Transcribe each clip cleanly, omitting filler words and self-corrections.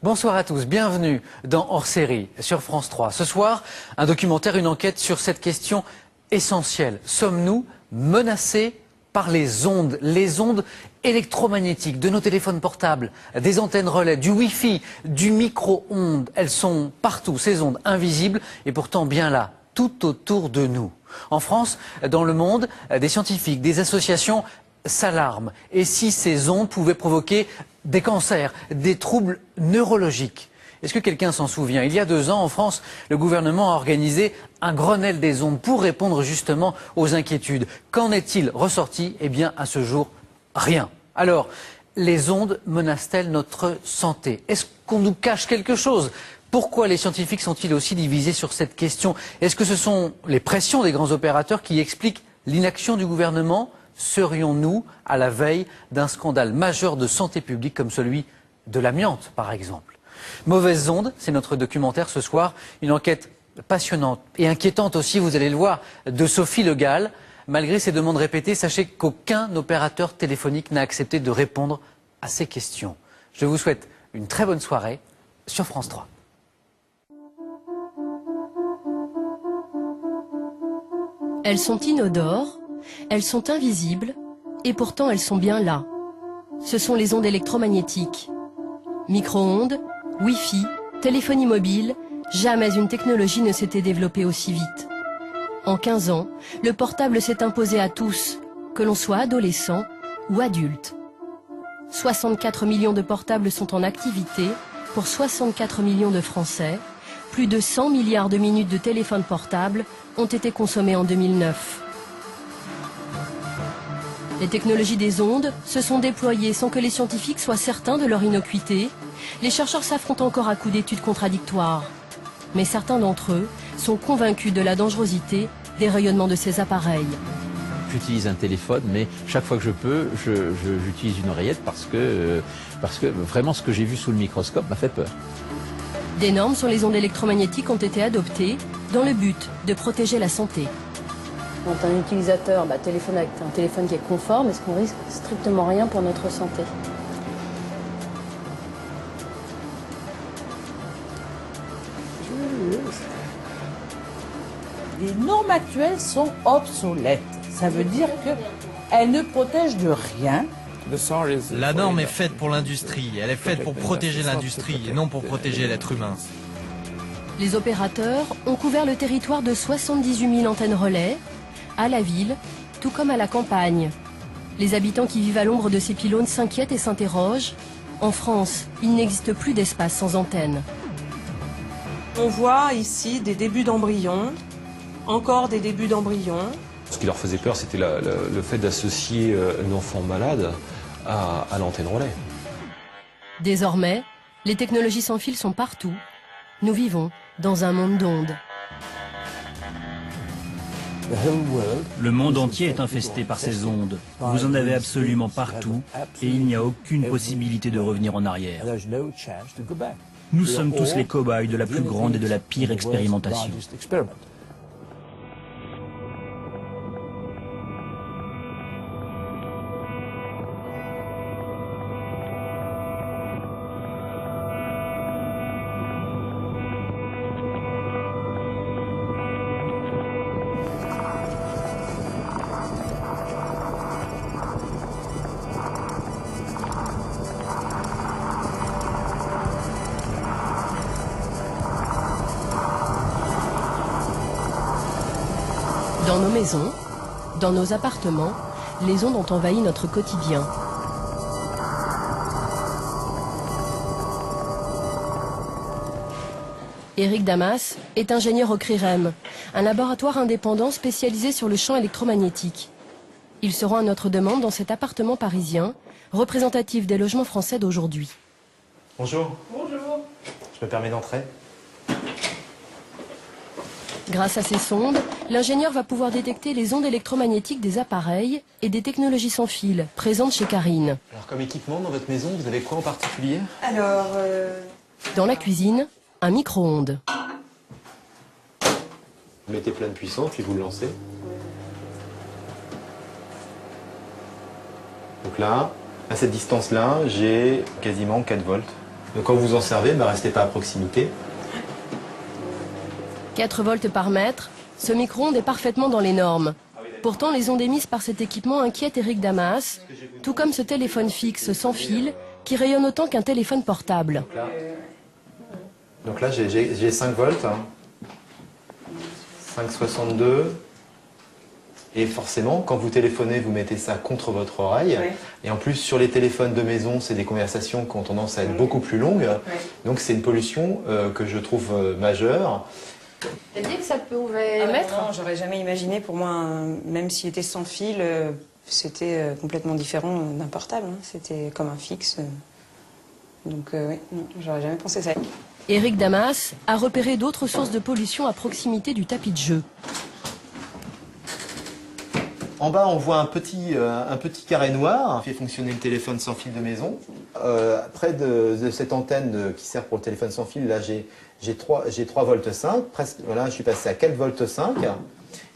Bonsoir à tous, bienvenue dans Hors Série sur France 3. Ce soir, un documentaire, une enquête sur cette question essentielle. Sommes-nous menacés par les ondes électromagnétiques de nos téléphones portables, des antennes relais, du Wi-Fi, du micro-ondes? Elles sont partout, ces ondes invisibles et pourtant bien là, tout autour de nous. En France, dans le monde, des scientifiques, des associations s'alarment. Et si ces ondes pouvaient provoquer des cancers, des troubles neurologiques? Est-ce que quelqu'un s'en souvient? Il y a 2 ans, en France, le gouvernement a organisé un Grenelle des ondes pour répondre justement aux inquiétudes. Qu'en est-il ressorti? Eh bien, à ce jour, rien. Alors, les ondes menacent-elles notre santé? Est-ce qu'on nous cache quelque chose? Pourquoi les scientifiques sont-ils aussi divisés sur cette question? Est-ce que ce sont les pressions des grands opérateurs qui expliquent l'inaction du gouvernement? Serions-nous à la veille d'un scandale majeur de santé publique comme celui de l'amiante, par exemple? Mauvaises ondes, c'est notre documentaire ce soir. Une enquête passionnante et inquiétante aussi, vous allez le voir, de Sophie Le Gall. Malgré ses demandes répétées, sachez qu'aucun opérateur téléphonique n'a accepté de répondre à ces questions. Je vous souhaite une très bonne soirée sur France 3. Elles sont inodores, elles sont invisibles, et pourtant elles sont bien là. Ce sont les ondes électromagnétiques. Micro-ondes, Wi-Fi, téléphonie mobile, jamais une technologie ne s'était développée aussi vite. En 15 ans, le portable s'est imposé à tous, que l'on soit adolescent ou adulte. 64 millions de portables sont en activité pour 64 millions de Français. Plus de 100 milliards de minutes de téléphone portable ont été consommées en 2009. Les technologies des ondes se sont déployées sans que les scientifiques soient certains de leur innocuité. Les chercheurs s'affrontent encore à coups d'études contradictoires. Mais certains d'entre eux sont convaincus de la dangerosité des rayonnements de ces appareils. J'utilise un téléphone, mais chaque fois que je peux, j'utilise une oreillette parce que vraiment ce que j'ai vu sous le microscope m'a fait peur. Des normes sur les ondes électromagnétiques ont été adoptées dans le but de protéger la santé. Quand un utilisateur téléphone avec un téléphone qui est conforme, est-ce qu'on risque strictement rien pour notre santé? Les normes actuelles sont obsolètes. Ça veut dire qu'elles ne protègent de rien. La norme est faite pour l'industrie. Elle est faite pour protéger l'industrie et non pour protéger l'être humain. Les opérateurs ont couvert le territoire de 78 000 antennes relais, à la ville, tout comme à la campagne. Les habitants qui vivent à l'ombre de ces pylônes s'inquiètent et s'interrogent. En France, il n'existe plus d'espace sans antenne. On voit ici des débuts d'embryons, encore des débuts d'embryons. Ce qui leur faisait peur, c'était le fait d'associer un enfant malade à l'antenne relais. Désormais, les technologies sans fil sont partout. Nous vivons dans un monde d'ondes. Le monde entier est infesté par ces ondes. Vous en avez absolument partout et il n'y a aucune possibilité de revenir en arrière. Nous sommes tous les cobayes de la plus grande et de la pire expérimentation. Dans nos maisons, dans nos appartements, les ondes ont envahi notre quotidien. Éric Damas est ingénieur au CRIREM, un laboratoire indépendant spécialisé sur le champ électromagnétique. Il se rend à notre demande dans cet appartement parisien, représentatif des logements français d'aujourd'hui. Bonjour. Bonjour. Je me permets d'entrer. Grâce à ces sondes, l'ingénieur va pouvoir détecter les ondes électromagnétiques des appareils et des technologies sans fil présentes chez Karine. Alors comme équipement dans votre maison, vous avez quoi en particulier? Dans la cuisine, un micro-ondes. Vous mettez pleine puissance, puis vous le lancez. Donc là, à cette distance-là, j'ai quasiment 4 volts. Donc quand vous vous en servez, restez pas à proximité. 4 volts par mètre, ce micro-ondes est parfaitement dans les normes. Pourtant, les ondes émises par cet équipement inquiètent Eric Damas, tout comme ce téléphone fixe sans fil qui rayonne autant qu'un téléphone portable. Donc là, j'ai 5 volts, 5,62. Et forcément, quand vous téléphonez, vous mettez ça contre votre oreille. Oui. Et en plus, sur les téléphones de maison, c'est des conversations qui ont tendance à être beaucoup plus longues. Oui. Donc c'est une pollution que je trouve majeure. T'as dit que ça pouvait émettre ? Non, j'aurais jamais imaginé. Pour moi, même s'il était sans fil, c'était complètement différent d'un portable. C'était comme un fixe. Donc oui, non, j'aurais jamais pensé ça. Eric Damas a repéré d'autres sources de pollution à proximité du tapis de jeu. En bas, on voit un petit carré noir qui fait fonctionner le téléphone sans fil de maison. Près de cette antenne qui sert pour le téléphone sans fil, là, j'ai 3 volts 5. Presque, voilà, je suis passé à 4 volts 5.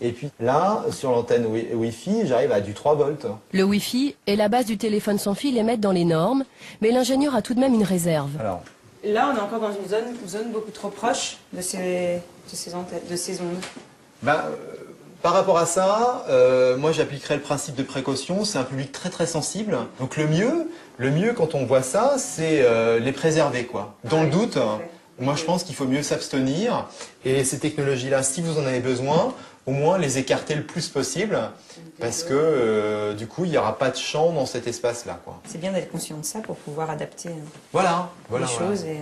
Et puis là, sur l'antenne Wi-Fi, j'arrive à du 3 volts. Le Wi-Fi et la base du téléphone sans fil émettent dans les normes, mais l'ingénieur a tout de même une réserve. Alors. Là, on est encore dans une zone beaucoup trop proche de ces ondes. Par rapport à ça, moi j'appliquerais le principe de précaution. C'est un public très très sensible. Donc le mieux quand on voit ça, c'est les préserver, quoi. Dans le doute, moi je pense qu'il faut mieux s'abstenir. Et ces technologies-là, si vous en avez besoin, au moins les écarter le plus possible. Parce que du coup, il n'y aura pas de champ dans cet espace-là, quoi. C'est bien d'être conscient de ça pour pouvoir adapter les choses et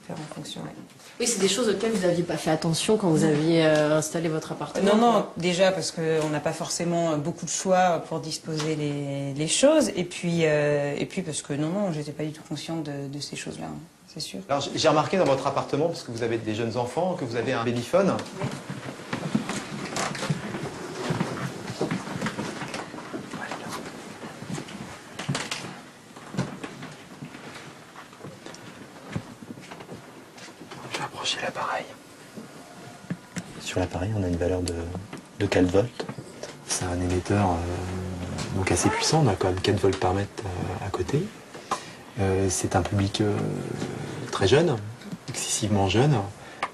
faire en fonction. Ouais. Oui, c'est des choses auxquelles vous n'aviez pas fait attention quand vous aviez installé votre appartement. Non, déjà parce qu'on n'a pas forcément beaucoup de choix pour disposer les choses. Et puis parce que non, j'étais pas du tout consciente de ces choses-là, c'est sûr. Alors j'ai remarqué dans votre appartement, parce que vous avez des jeunes enfants, que vous avez un babyphone. Oui. L'appareil. Sur l'appareil, on a une valeur de 4 volts. C'est un émetteur donc assez puissant, on a quand même 4 volts par mètre à côté. C'est un public très jeune, excessivement jeune.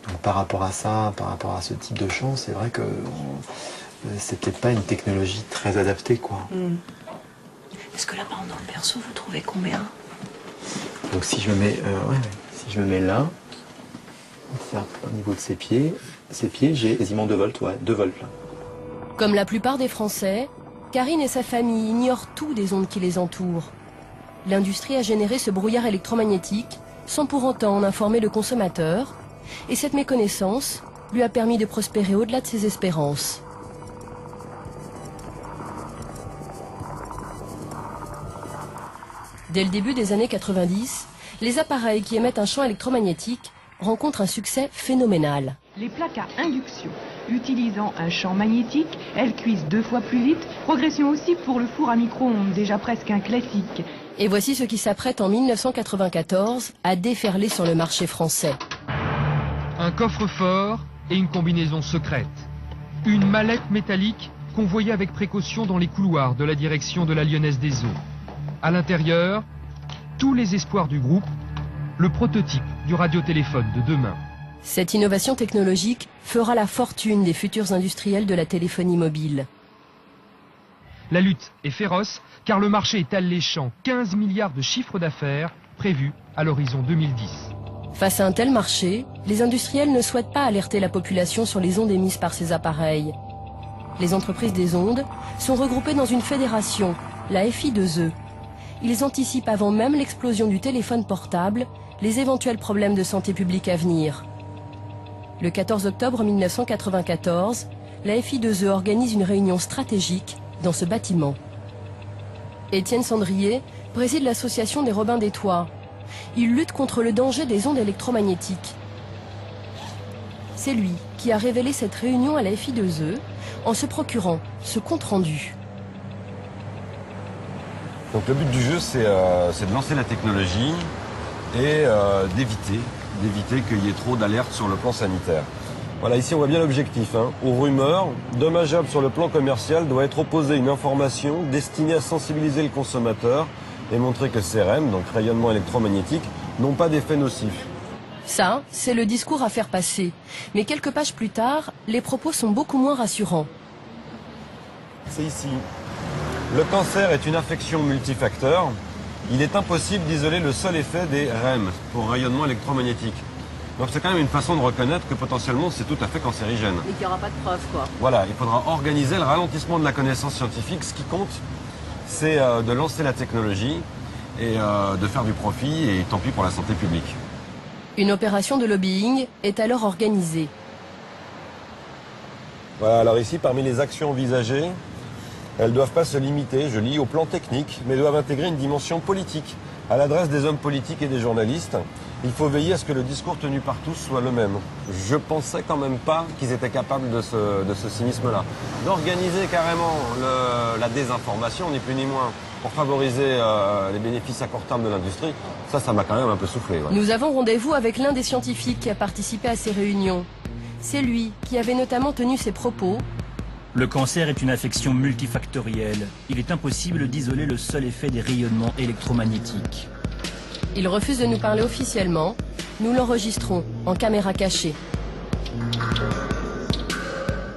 Donc par rapport à ça, par rapport à ce type de champ, c'est vrai que c'est peut-être pas une technologie très adaptée, quoi. Est-ce que là, par exemple, dans le berceau, vous trouvez combien? Donc si je me mets, si je me mets là, au niveau de ses pieds, j'ai quasiment 2 volts, 2 volts là. Comme la plupart des Français, Karine et sa famille ignorent tout des ondes qui les entourent. L'industrie a généré ce brouillard électromagnétique sans pour autant en informer le consommateur, et cette méconnaissance lui a permis de prospérer au-delà de ses espérances. Dès le début des années 90, les appareils qui émettent un champ électromagnétique rencontrent un succès phénoménal. Les plaques à induction, utilisant un champ magnétique, elles cuisent 2 fois plus vite. Progression aussi pour le four à micro-ondes, déjà presque un classique. Et voici ce qui s'apprête en 1994 à déferler sur le marché français. Un coffre-fort et une combinaison secrète. Une mallette métallique convoyée avec précaution dans les couloirs de la direction de la Lyonnaise des Eaux. À l'intérieur, tous les espoirs du groupe, le prototype du radiotéléphone de demain. Cette innovation technologique fera la fortune des futurs industriels de la téléphonie mobile. La lutte est féroce car le marché est alléchant, 15 milliards de chiffre d'affaires prévus à l'horizon 2010. Face à un tel marché, les industriels ne souhaitent pas alerter la population sur les ondes émises par ces appareils. Les entreprises des ondes sont regroupées dans une fédération, la FI2E. Ils anticipent avant même l'explosion du téléphone portable les éventuels problèmes de santé publique à venir. Le 14 octobre 1994, la FI2E organise une réunion stratégique dans ce bâtiment. Étienne Sandrier préside l'association des Robins des Toits. Il lutte contre le danger des ondes électromagnétiques. C'est lui qui a révélé cette réunion à la FI2E en se procurant ce compte-rendu. Donc le but du jeu, c'est de lancer la technologie et d'éviter qu'il y ait trop d'alertes sur le plan sanitaire. Voilà, ici on voit bien l'objectif. Aux rumeurs dommageables sur le plan commercial doit être opposée une information destinée à sensibiliser le consommateur et montrer que CRM, donc rayonnement électromagnétique, n'ont pas d'effet nocif. Ça, c'est le discours à faire passer. Mais quelques pages plus tard, les propos sont beaucoup moins rassurants. C'est ici. Le cancer est une affection multifacteur. Il est impossible d'isoler le seul effet des REM, pour rayonnement électromagnétique. Donc c'est quand même une façon de reconnaître que potentiellement c'est tout à fait cancérigène. Et qu'il n'y aura pas de preuve, quoi. Voilà, il faudra organiser le ralentissement de la connaissance scientifique. Ce qui compte, c'est de lancer la technologie et de faire du profit, et tant pis pour la santé publique. Une opération de lobbying est alors organisée. Voilà, alors ici, parmi les actions envisagées, elles ne doivent pas se limiter, je lis, au plan technique, mais doivent intégrer une dimension politique. À l'adresse des hommes politiques et des journalistes, il faut veiller à ce que le discours tenu par tous soit le même. Je pensais quand même pas qu'ils étaient capables de ce cynisme-là. D'organiser carrément la désinformation, ni plus ni moins, pour favoriser les bénéfices à court terme de l'industrie, ça m'a quand même un peu soufflé. Ouais. Nous avons rendez-vous avec l'un des scientifiques qui a participé à ces réunions. C'est lui qui avait notamment tenu ces propos. Le cancer est une affection multifactorielle. Il est impossible d'isoler le seul effet des rayonnements électromagnétiques. Il refuse de nous parler officiellement. Nous l'enregistrons en caméra cachée.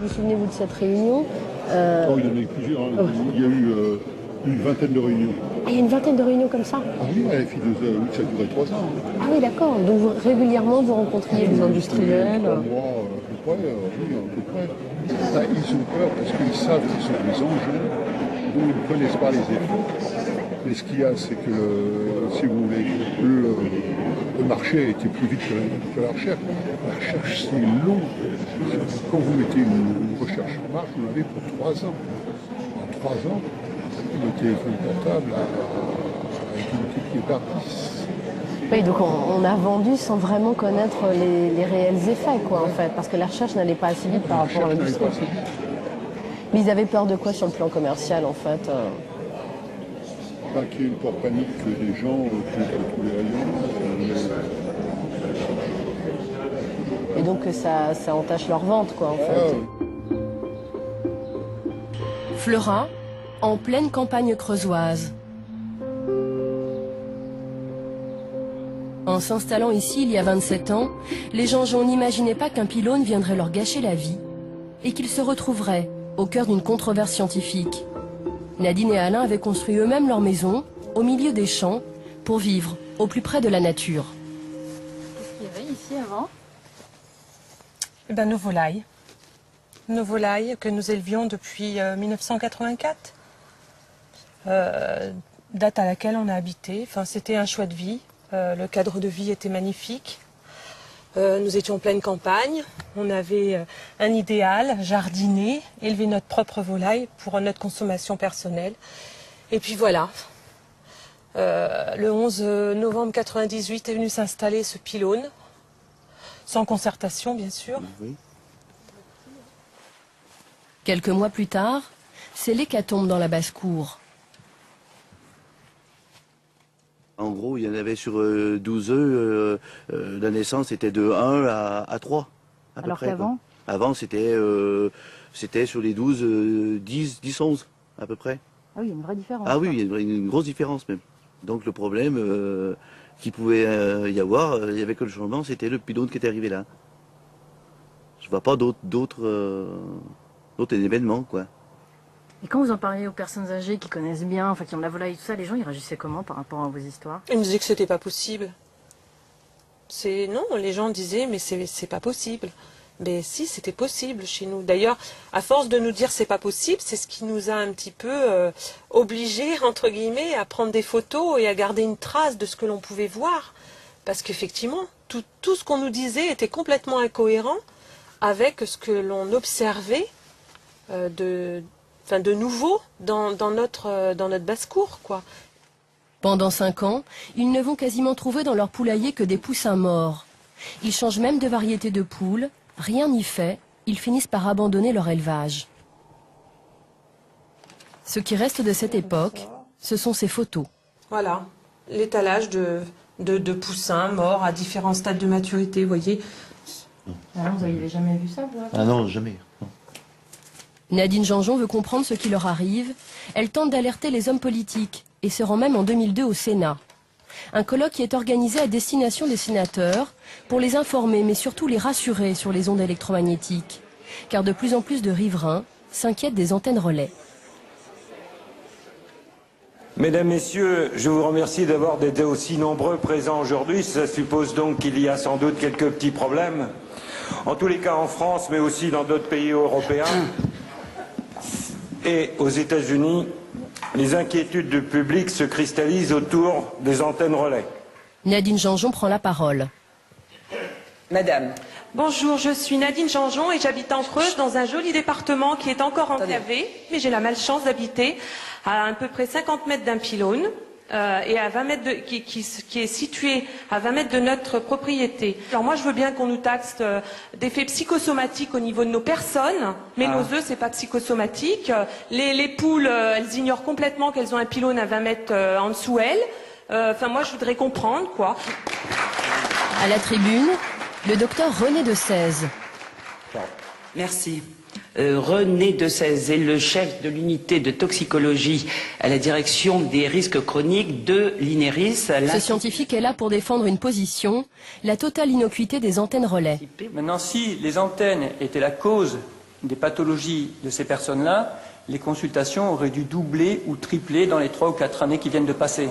Vous souvenez-vous de cette réunion Oh, il y en a eu plusieurs. Hein. Il y a eu une vingtaine de réunions. Ah, il y a une vingtaine de réunions comme ça? Ah oui, à FI2E, ça durait 3 ans. Ah oui, d'accord. Donc régulièrement, vous rencontriez les industriels? 3 mois, à peu près, oui, à peu près. Là, ils ont peur parce qu'ils savent qu'ils sont des engins dont ils ne connaissent pas les effets. Mais ce qu'il y a, c'est que, si vous voulez, le marché a été plus vite que la recherche. La recherche, c'est long. Quand vous mettez une recherche en marche, vous l'avez pour 3 ans. En 3 ans, le téléphone portable a été multiplié par 10. Oui, donc on a vendu sans vraiment connaître les réels effets, quoi, en fait, parce que la recherche n'allait pas assez vite par rapport à l'industrie. Mais ils avaient peur de quoi sur le plan commercial, en fait? Qu'il y ait une peur panique que les gens contre tous les rayons. Et donc que ça entache leur vente, quoi, en fait. Fleurat, en pleine campagne creusoise. En s'installant ici il y a 27 ans, les Jeanjean n'imaginaient pas qu'un pylône viendrait leur gâcher la vie et qu'ils se retrouveraient au cœur d'une controverse scientifique. Nadine et Alain avaient construit eux-mêmes leur maison au milieu des champs pour vivre au plus près de la nature. Qu'est-ce qu'il y avait ici avant? Eh ben, nos volailles. Nos volailles que nous élevions depuis 1984. Date à laquelle on a habité. Enfin, c'était un choix de vie. Le cadre de vie était magnifique. Nous étions en pleine campagne. On avait un idéal, jardiner, élever notre propre volaille pour notre consommation personnelle. Et puis voilà. Le 11 novembre 1998 est venu s'installer ce pylône, sans concertation bien sûr. Oui. Quelques mois plus tard, c'est l'hécatombe dans la basse-cour. En gros, il y en avait sur 12 œufs, la naissance était de 1 à 3, à peu près. Alors qu'avant ? Avant, c'était sur les 12, 10, 11, à peu près. Ah oui, il y a une vraie différence. Ah oui, il y a une grosse différence même. Donc le problème qu'il pouvait y avoir, il n'y avait que le changement, c'était le pylône qui était arrivé là. Je ne vois pas d'autres événements, quoi. Et quand vous en parliez aux personnes âgées qui connaissent bien, enfin qui ont de la volaille et tout ça, les gens ils réagissaient comment par rapport à vos histoires? Ils me disaient que c'était pas possible. Non, les gens disaient mais c'est pas possible. Mais si, c'était possible chez nous. D'ailleurs, à force de nous dire c'est pas possible, c'est ce qui nous a un petit peu obligés, entre guillemets, à prendre des photos et à garder une trace de ce que l'on pouvait voir. Parce qu'effectivement, tout ce qu'on nous disait était complètement incohérent avec ce que l'on observait de nouveau dans notre basse-cour, quoi. Pendant 5 ans, ils ne vont quasiment trouver dans leur poulailler que des poussins morts. Ils changent même de variété de poules, rien n'y fait, ils finissent par abandonner leur élevage. Ce qui reste de cette époque, ce sont ces photos. Voilà, l'étalage de poussins morts à différents stades de maturité, vous voyez. Alors, vous n'avez jamais vu ça, vous? Ah non, jamais. Non. Nadine Jeanjean veut comprendre ce qui leur arrive. Elle tente d'alerter les hommes politiques et se rend même en 2002 au Sénat. Un colloque qui est organisé à destination des sénateurs pour les informer, mais surtout les rassurer sur les ondes électromagnétiques. Car de plus en plus de riverains s'inquiètent des antennes relais. Mesdames, Messieurs, je vous remercie d'avoir été aussi nombreux présents aujourd'hui. Ça suppose donc qu'il y a sans doute quelques petits problèmes. En tous les cas en France, mais aussi dans d'autres pays européens et aux États-Unis, les inquiétudes du public se cristallisent autour des antennes relais. Nadine Janjon prend la parole. Madame. Bonjour, je suis Nadine Janjon et j'habite en Creuse dans un joli département qui est encore enclavé, mais j'ai la malchance d'habiter à peu près 50 mètres d'un pylône et à 20 mètres qui est situé à 20 mètres de notre propriété. Alors moi je veux bien qu'on nous taxe d'effets psychosomatiques au niveau de nos personnes, mais nos œufs c'est pas psychosomatique. Les poules, elles ignorent complètement qu'elles ont un pylône à 20 mètres en dessous elles. Enfin moi je voudrais comprendre quoi. À la tribune, le docteur René de Sèze. Merci. René de Sèze est le chef de l'unité de toxicologie à la direction des risques chroniques de l'INERIS. Ce scientifique est là pour défendre une position, la totale innocuité des antennes relais. Maintenant, si les antennes étaient la cause des pathologies de ces personnes-là, les consultations auraient dû doubler ou tripler dans les 3 ou 4 années qui viennent de passer.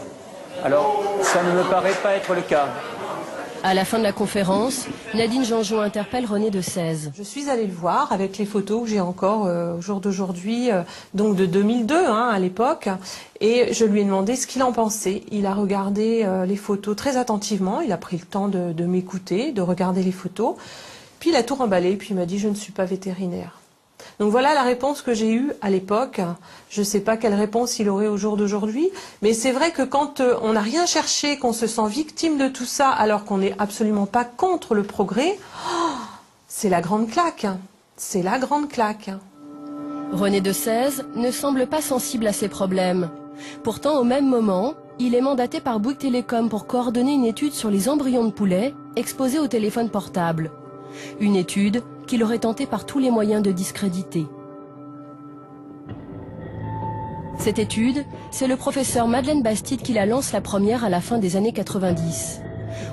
Alors, ça ne me paraît pas être le cas. À la fin de la conférence, Nadine Janjon interpelle René de Sèze. Je suis allée le voir avec les photos que j'ai encore au jour d'aujourd'hui, donc de 2002 à l'époque, et je lui ai demandé ce qu'il en pensait. Il a regardé les photos très attentivement, il a pris le temps de m'écouter, de regarder les photos, puis il a tout remballé, puis il m'a dit « je ne suis pas vétérinaire ». Donc voilà la réponse que j'ai eue à l'époque. Je ne sais pas quelle réponse il aurait au jour d'aujourd'hui, mais c'est vrai que quand on n'a rien cherché, qu'on se sent victime de tout ça, alors qu'on n'est absolument pas contre le progrès, c'est la grande claque. C'est la grande claque. René de Sèze ne semble pas sensible à ces problèmes. Pourtant, au même moment, il est mandaté par Bouygues Télécom pour coordonner une étude sur les embryons de poulets exposés au téléphone portable. Une étude qu'il aurait tenté par tous les moyens de discréditer. Cette étude, c'est le professeur Madeleine Bastide qui la lance la première à la fin des années 90.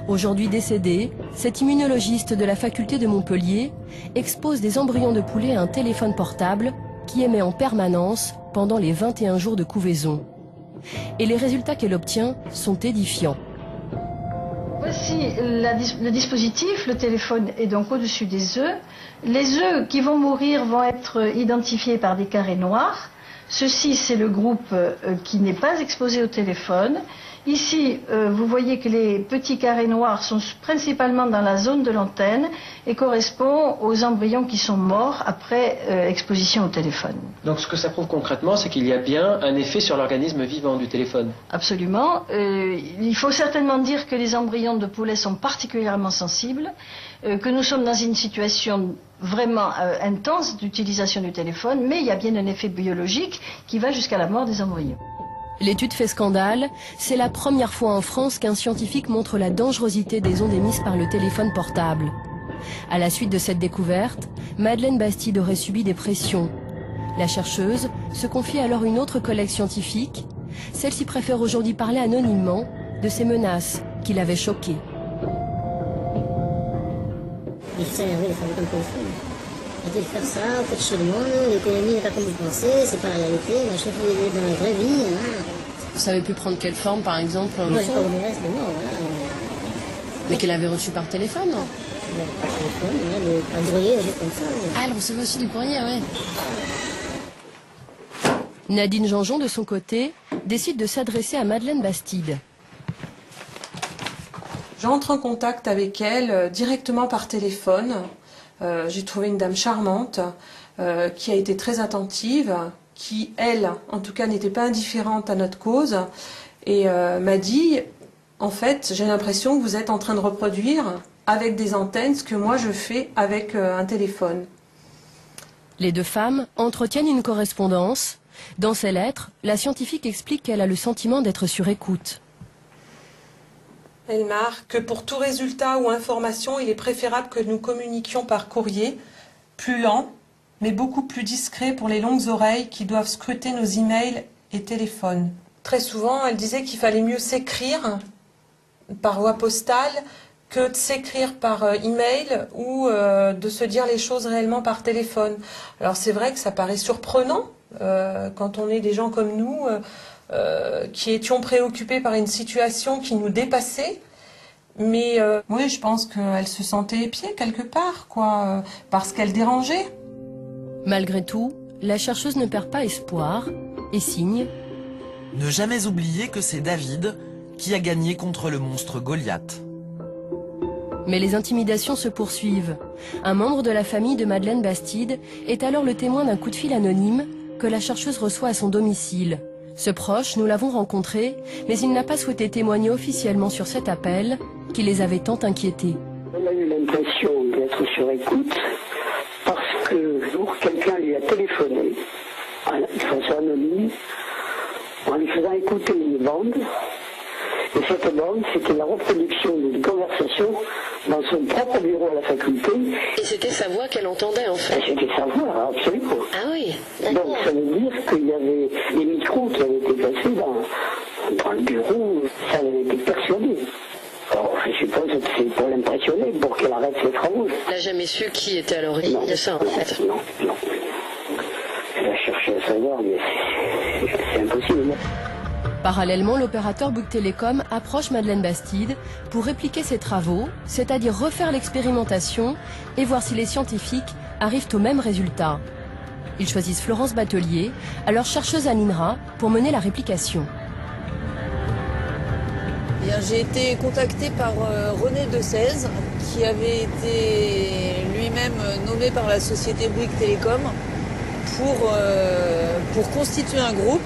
Aujourd'hui décédé, cet immunologiste de la faculté de Montpellier expose des embryons de poulet à un téléphone portable qui émet en permanence pendant les 21 jours de couvaison. Et les résultats qu'elle obtient sont édifiants. Voici le dispositif, le téléphone est donc au-dessus des œufs. Les œufs qui vont mourir vont être identifiés par des carrés noirs. Ceci, c'est le groupe qui n'est pas exposé au téléphone. Ici, vous voyez que les petits carrés noirs sont principalement dans la zone de l'antenne et correspondent aux embryons qui sont morts après exposition au téléphone. Donc ce que ça prouve concrètement, c'est qu'il y a bien un effet sur l'organisme vivant du téléphone. Absolument. Il faut certainement dire que les embryons de poulet sont particulièrement sensibles, que nous sommes dans une situation vraiment intense d'utilisation du téléphone, mais il y a bien un effet biologique qui va jusqu'à la mort des embryons. L'étude fait scandale. C'est la première fois en France qu'un scientifique montre la dangerosité des ondes émises par le téléphone portable. À la suite de cette découverte, Madeleine Bastide aurait subi des pressions. La chercheuse se confie alors une autre collègue scientifique. Celle-ci préfère aujourd'hui parler anonymement de ces menaces qui l'avaient choquée. Il faut s'énerver les fabricants de téléphone. Arrêtez de faire ça, vous faites chier le monde, l'économie n'est pas comme vous pensez, c'est pas la réalité, machin, faut vivre dans la vraie vie. Ça avait pu prendre quelle forme, par exemple? Moi, j'ai pas où reste de mort, voilà. Mais qu'elle avait reçu par téléphone? Par téléphone, par courrier, des choses comme ça. Ah, elle recevait aussi du courrier, ouais. Nadine Janjon, de son côté, décide de s'adresser à Madeleine Bastide. J'entre en contact avec elle directement par téléphone. J'ai trouvé une dame charmante qui a été très attentive, qui, elle, en tout cas, n'était pas indifférente à notre cause et m'a dit, en fait, j'ai l'impression que vous êtes en train de reproduire avec des antennes ce que moi je fais avec un téléphone. Les deux femmes entretiennent une correspondance. Dans ses lettres, la scientifique explique qu'elle a le sentiment d'être sur écoute. Elle marque que pour tout résultat ou information, il est préférable que nous communiquions par courrier, plus lent, mais beaucoup plus discret pour les longues oreilles qui doivent scruter nos emails et téléphones. Très souvent, elle disait qu'il fallait mieux s'écrire par voie postale que de s'écrire par email ou de se dire les choses réellement par téléphone. Alors c'est vrai que ça paraît surprenant quand on est des gens comme nous qui étions préoccupés par une situation qui nous dépassait. Mais oui, je pense qu'elle se sentait épiée quelque part, quoi, parce qu'elle dérangeait. Malgré tout, la chercheuse ne perd pas espoir et signe. Ne jamais oublier que c'est David qui a gagné contre le monstre Goliath. Mais les intimidations se poursuivent. Un membre de la famille de Madeleine Bastide est alors le témoin d'un coup de fil anonyme que la chercheuse reçoit à son domicile. Ce proche, nous l'avons rencontré, mais il n'a pas souhaité témoigner officiellement sur cet appel qui les avait tant inquiétés. On a eu l'impression d'être sur écoute parce que le jour, quelqu'un lui a téléphoné de façon anonyme en lui faisant écouter une bande. Et cette bande, c'était la reproduction d'une conversation dans son propre bureau à la faculté. Et c'était sa voix qu'elle entendait en fait. C'était sa voix, absolument. Ah oui, d'accord. Donc ça veut dire qu'il y avait des micros qui avaient été placés dans le bureau, ça avait été persuadé. Alors je suppose que c'est pour l'impressionner, pour qu'elle arrête ses travaux. Elle n'a jamais su qui était à l'origine de ça en fait. Non. Elle a cherché à savoir, mais c'est impossible. Parallèlement, l'opérateur Bouygues Télécom approche Madeleine Bastide pour répliquer ses travaux, c'est-à-dire refaire l'expérimentation et voir si les scientifiques arrivent au même résultat. Ils choisissent Florence Batelier, alors chercheuse à l'INRA, pour mener la réplication. J'ai été contactée par René Decèze, qui avait été lui-même nommé par la société Bouygues Télécom pour constituer un groupe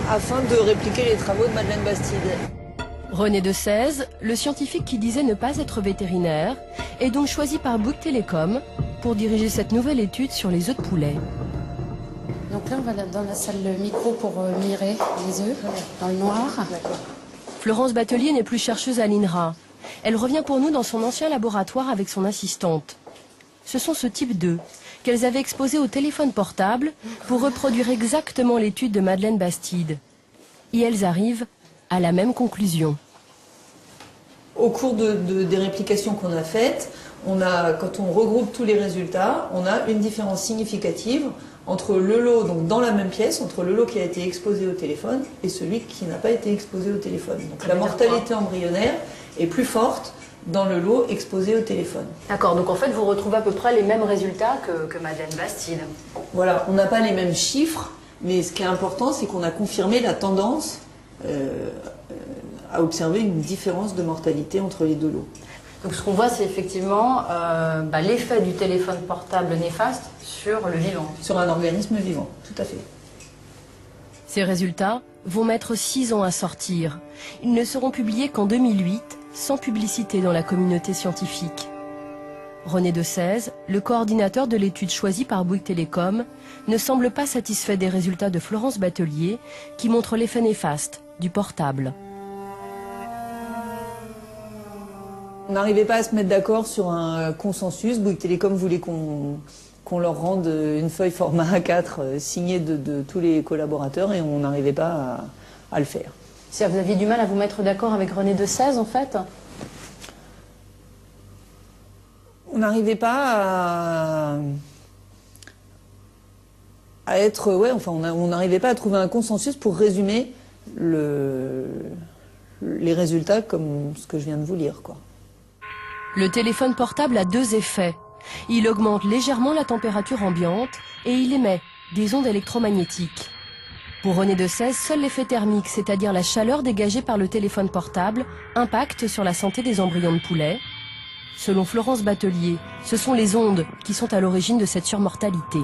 afin de répliquer les travaux de Madeleine Bastide. René Decèze, le scientifique qui disait ne pas être vétérinaire, est donc choisi par Bouygues Télécom pour diriger cette nouvelle étude sur les œufs de poulet. Donc là, on va dans la salle micro pour mirer les œufs dans le noir. Florence Batelier n'est plus chercheuse à l'INRA. Elle revient pour nous dans son ancien laboratoire avec son assistante. Ce sont ce type d'œufs qu'elles avaient exposés au téléphone portable pour reproduire exactement l'étude de Madeleine Bastide. Et elles arrivent à la même conclusion. Au cours des réplications qu'on a faites, quand on regroupe tous les résultats, on a une différence significative entre le lot, donc dans la même pièce, entre le lot qui a été exposé au téléphone et celui qui n'a pas été exposé au téléphone. Donc la mortalité embryonnaire est plus forte dans le lot exposé au téléphone. D'accord, donc en fait vous retrouvez à peu près les mêmes résultats que Madeleine Bastide. Voilà, on n'a pas les mêmes chiffres, mais ce qui est important, c'est qu'on a confirmé la tendance à observer une différence de mortalité entre les deux lots. Donc ce qu'on voit, c'est effectivement l'effet du téléphone portable néfaste sur le vivant. Sur un organisme vivant, tout à fait. Ces résultats vont mettre 6 ans à sortir. Ils ne seront publiés qu'en 2008, sans publicité dans la communauté scientifique. René Decèze, le coordinateur de l'étude choisie par Bouygues Télécom, ne semble pas satisfait des résultats de Florence Batelier, qui montrent l'effet néfaste du portable. On n'arrivait pas à se mettre d'accord sur un consensus. Bouygues Télécom voulait qu'on leur rende une feuille format A4 signée de tous les collaborateurs et on n'arrivait pas à le faire. C'est-à-dire que vous aviez du mal à vous mettre d'accord avec René Decèze en fait? On n'arrivait pas à être... Ouais, enfin, on n'arrivait pas à trouver un consensus pour résumer les résultats comme ce que je viens de vous lire, quoi. Le téléphone portable a 2 effets. Il augmente légèrement la température ambiante et il émet des ondes électromagnétiques. Pour René Decèze, seul l'effet thermique, c'est-à-dire la chaleur dégagée par le téléphone portable, impacte sur la santé des embryons de poulet. Selon Florence Batelier, ce sont les ondes qui sont à l'origine de cette surmortalité.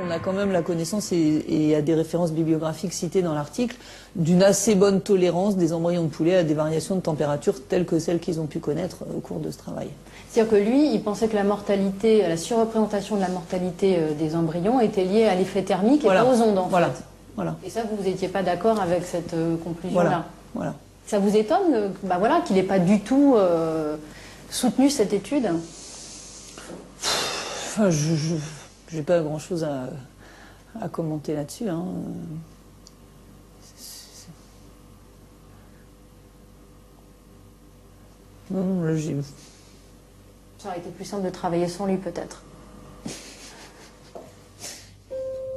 On a quand même la connaissance, et il y a des références bibliographiques citées dans l'article, d'une assez bonne tolérance des embryons de poulet à des variations de température telles que celles qu'ils ont pu connaître au cours de ce travail. C'est-à-dire que lui, il pensait que la mortalité, la surreprésentation de la mortalité des embryons était liée à l'effet thermique et pas aux ondes en fait. Voilà. Et ça, vous n'étiez pas d'accord avec cette conclusion-là. Voilà. Ça vous étonne qu'il n'ait pas du tout soutenu cette étude? Enfin, je n'ai pas grand-chose à commenter là-dessus. Hein. Ça aurait été plus simple de travailler sans lui, peut-être.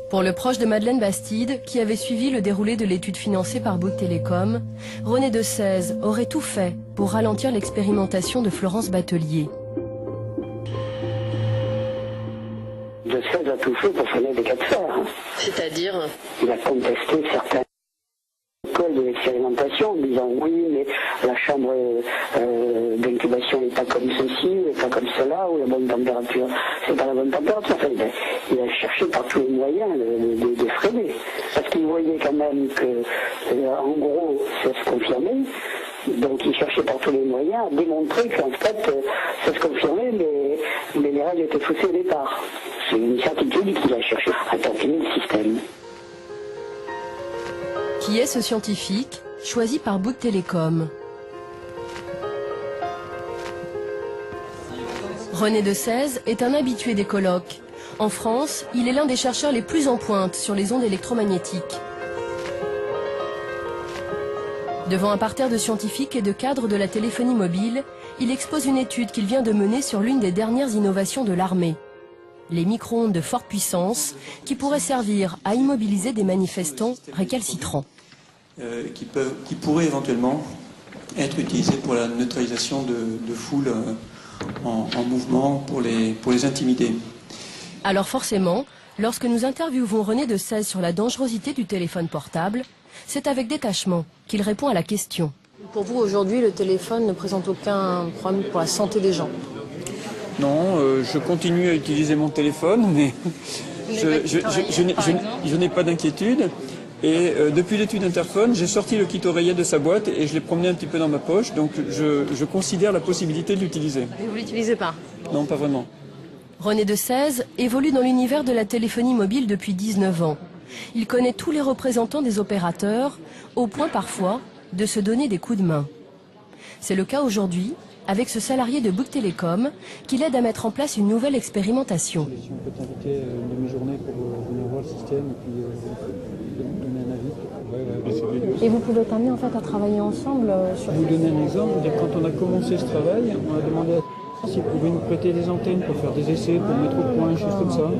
Pour le proche de Madeleine Bastide, qui avait suivi le déroulé de l'étude financée par Bouygues Télécom, René de Sèze aurait tout fait pour ralentir l'expérimentation de Florence Batelier. De Sèze a tout fait pour freiner des cas de fer. C'est-à-dire? Il a contesté certaines écoles de l'expérimentation en disant oui, mais la chambre d'incubation n'est pas comme ceci, n'est pas comme cela, ou la bonne température, c'est pas la bonne température. Enfin, il a cherché par tous les moyens de freiner. Parce qu'il voyait quand même que, en gros, ça se confirmait. Donc il cherchait par tous les moyens à démontrer qu'en fait, ça se confirmait, mais les règles étaient faussées au départ. C'est une certitude qu'il a cherché à tampiner le système. Qui est ce scientifique, choisi par Bouygues Télécom? René de Sèze est un habitué des colloques. En France, il est l'un des chercheurs les plus en pointe sur les ondes électromagnétiques. Devant un parterre de scientifiques et de cadres de la téléphonie mobile, il expose une étude qu'il vient de mener sur l'une des dernières innovations de l'armée. Les micro-ondes de forte puissance qui pourraient servir à immobiliser des manifestants récalcitrants. Qui pourraient éventuellement être utilisés pour la neutralisation de foules en mouvement, pour les intimider. Alors forcément, lorsque nous interviewons René de Sèze sur la dangerosité du téléphone portable, c'est avec détachement qu'il répond à la question. Pour vous, aujourd'hui, le téléphone ne présente aucun problème pour la santé des gens? Non, je continue à utiliser mon téléphone, mais je n'ai pas d'inquiétude. Et depuis l'étude Interphone, j'ai sorti le kit oreillette de sa boîte et je l'ai promené un petit peu dans ma poche, donc je considère la possibilité de l'utiliser. Mais vous ne l'utilisez pas? Non, pas vraiment. René de Sèze évolue dans l'univers de la téléphonie mobile depuis 19 ans. Il connaît tous les représentants des opérateurs, au point parfois de se donner des coups de main. C'est le cas aujourd'hui avec ce salarié de Bouygues Télécom qui l'aide à mettre en place une nouvelle expérimentation. Si on peut t'inviter une demi-journée pour venir voir le système et puis donner un avis. Et vous pouvez t'amener en fait à travailler ensemble sur... Je vais vous donner un exemple. Quand on a commencé ce travail, on a demandé à s'ils pouvaient nous prêter des antennes pour faire des essais, pour mettre au point, des choses comme ça.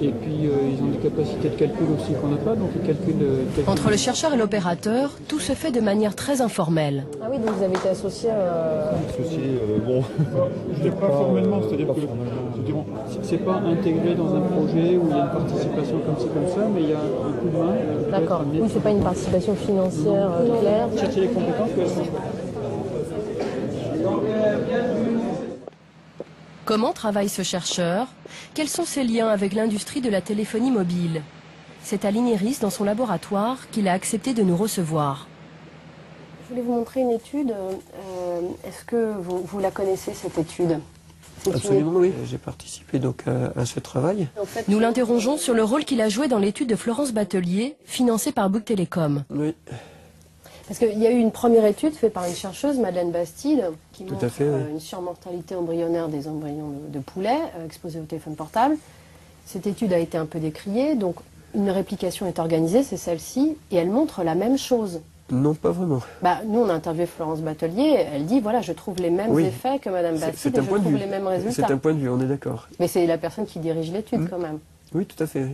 Et puis ils ont des capacités de calcul aussi qu'on n'a pas, donc ils calculent... Entre le chercheur et l'opérateur, tout se fait de manière très informelle. Ah oui, donc vous avez été associé bon, je ne pas formellement, c'est-à-dire que c'est pas intégré dans un projet où il y a une participation comme ci, comme ça, mais il y a un coup de main. D'accord, oui, c'est pas une participation financière claire. Chercher les compétences que Comment travaille ce chercheur? Quels sont ses liens avec l'industrie de la téléphonie mobile? C'est à l'INERIS, dans son laboratoire, qu'il a accepté de nous recevoir. Je voulais vous montrer une étude. Est-ce que vous la connaissez, cette étude? Absolument, oui. J'ai participé donc à ce travail. En fait, nous l'interrogeons sur le rôle qu'il a joué dans l'étude de Florence Batelier, financée par Bouygues Télécom. Oui. Parce qu'il y a eu une première étude faite par une chercheuse, Madeleine Bastide, qui montre une surmortalité embryonnaire des embryons de poulet exposés au téléphone portable. Cette étude a été un peu décriée, donc une réplication est organisée, c'est celle-ci, et elle montre la même chose. Non, pas vraiment. Nous, on a interviewé Florence Batelier, elle dit, voilà, je trouve les mêmes effets que Madame Bastide et je trouve les mêmes résultats. C'est un point de vue, on est d'accord. Mais c'est la personne qui dirige l'étude quand même. Oui, tout à fait.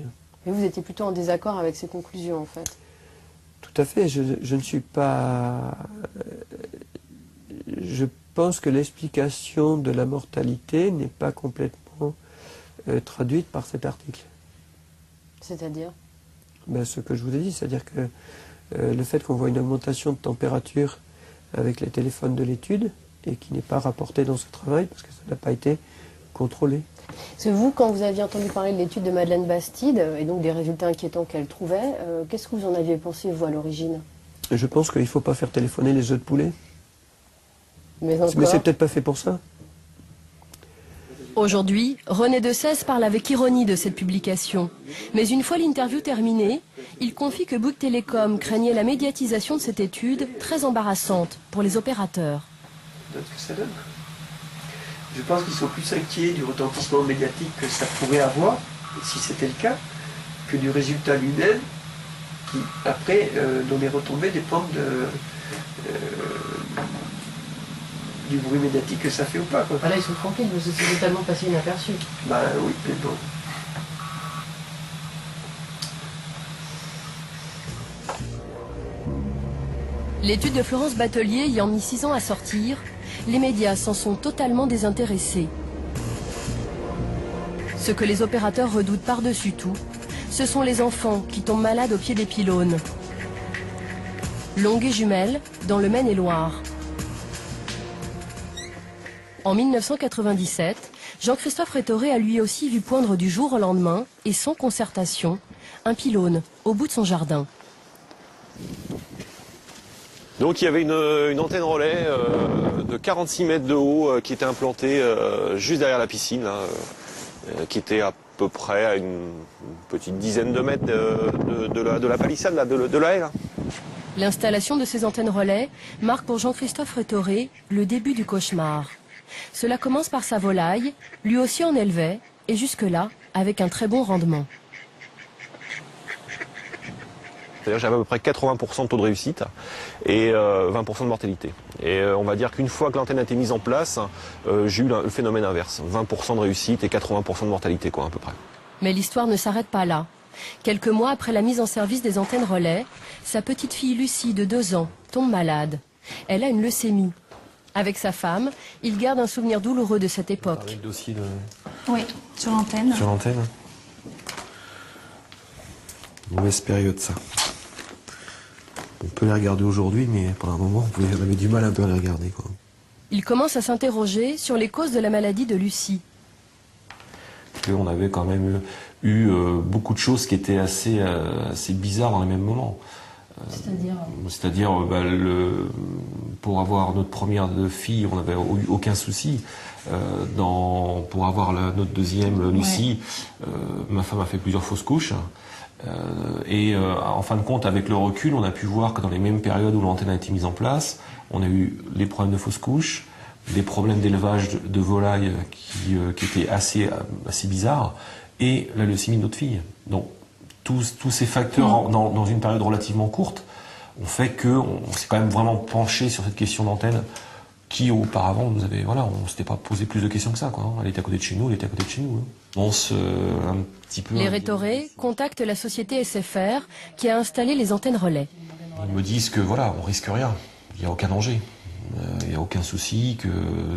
Mais vous étiez plutôt en désaccord avec ces conclusions, en fait. Tout à fait, je ne suis pas... Je pense que l'explication de la mortalité n'est pas complètement traduite par cet article. C'est-à-dire? Ce que je vous ai dit, c'est-à-dire que le fait qu'on voit une augmentation de température avec les téléphones de l'étude et qui n'est pas rapporté dans ce travail parce que ça n'a pas été contrôlé. Parce que vous, quand vous aviez entendu parler de l'étude de Madeleine Bastide et donc des résultats inquiétants qu'elle trouvait, qu'est-ce que vous en aviez pensé, vous, à l'origine? Je pense qu'il ne faut pas faire téléphoner les œufs de poulet. Mais c'est peut-être pas fait pour ça. Aujourd'hui, René de Sèze parle avec ironie de cette publication. Mais une fois l'interview terminée, il confie que Bouygues Télécom craignait la médiatisation de cette étude très embarrassante pour les opérateurs. Ce que ça donne. Je pense qu'ils sont plus inquiets du retentissement médiatique que ça pourrait avoir, si c'était le cas, que du résultat lui-même, qui, après, dont les retombées dépendent du bruit médiatique que ça fait ou pas, quoi. Ah là, ils sont tranquilles, parce que c'est totalement passé inaperçu. Bah oui, mais bon. L'étude de Florence Batelier ayant mis 6 ans à sortir, les médias s'en sont totalement désintéressés. Ce que les opérateurs redoutent par-dessus tout, ce sont les enfants qui tombent malades au pied des pylônes. Longué-Jumelles, dans le Maine-et-Loire. En 1997, Jean-Christophe Rétoré a lui aussi vu poindre du jour au lendemain, et sans concertation, un pylône au bout de son jardin. Donc il y avait une antenne relais de 46 mètres de haut qui était implantée juste derrière la piscine, là, qui était à peu près à une petite dizaine de mètres de la palissade, là, de la haie. Là. L'installation de ces antennes relais marque pour Jean-Christophe Rétoré le début du cauchemar. Cela commence par sa volaille, lui aussi en élevait, et jusque-là, avec un très bon rendement. C'est-à-dire que j'avais à peu près 80% de taux de réussite et 20% de mortalité. Et on va dire qu'une fois que l'antenne a été mise en place, j'ai eu le phénomène inverse. 20% de réussite et 80% de mortalité, quoi, à peu près. Mais l'histoire ne s'arrête pas là. Quelques mois après la mise en service des antennes relais, sa petite fille Lucie, de 2 ans, tombe malade. Elle a une leucémie. Avec sa femme, il garde un souvenir douloureux de cette époque. Le dossier de... Oui, sur l'antenne. Sur l'antenne. Mauvaise période, ça. On peut les regarder aujourd'hui, mais pendant un moment, on avait du mal un peu à les regarder, quoi. Il commence à s'interroger sur les causes de la maladie de Lucie. On avait quand même eu beaucoup de choses qui étaient assez bizarres dans les mêmes moments. C'est-à-dire, pour avoir notre première fille, on n'avait eu aucun souci. Pour avoir notre deuxième, Lucie, ma femme a fait plusieurs fausses couches. En fin de compte, avec le recul, on a pu voir que dans les mêmes périodes où l'antenne a été mise en place, on a eu les problèmes de fausses couches, des problèmes d'élevage de volailles qui étaient assez bizarres, et la leucémie de notre fille. Donc, tous ces facteurs, dans une période relativement courte, ont fait qu'on s'est quand même vraiment penché sur cette question d'antenne qui, auparavant, on ne s'était pas posé plus de questions que ça, quoi. Elle était à côté de chez nous, elle était à côté de chez nous. Un petit peu... Les Rétoré contactent la société SFR qui a installé les antennes relais. Ils me disent que on risque rien, il n'y a aucun danger, il n'y a aucun souci, que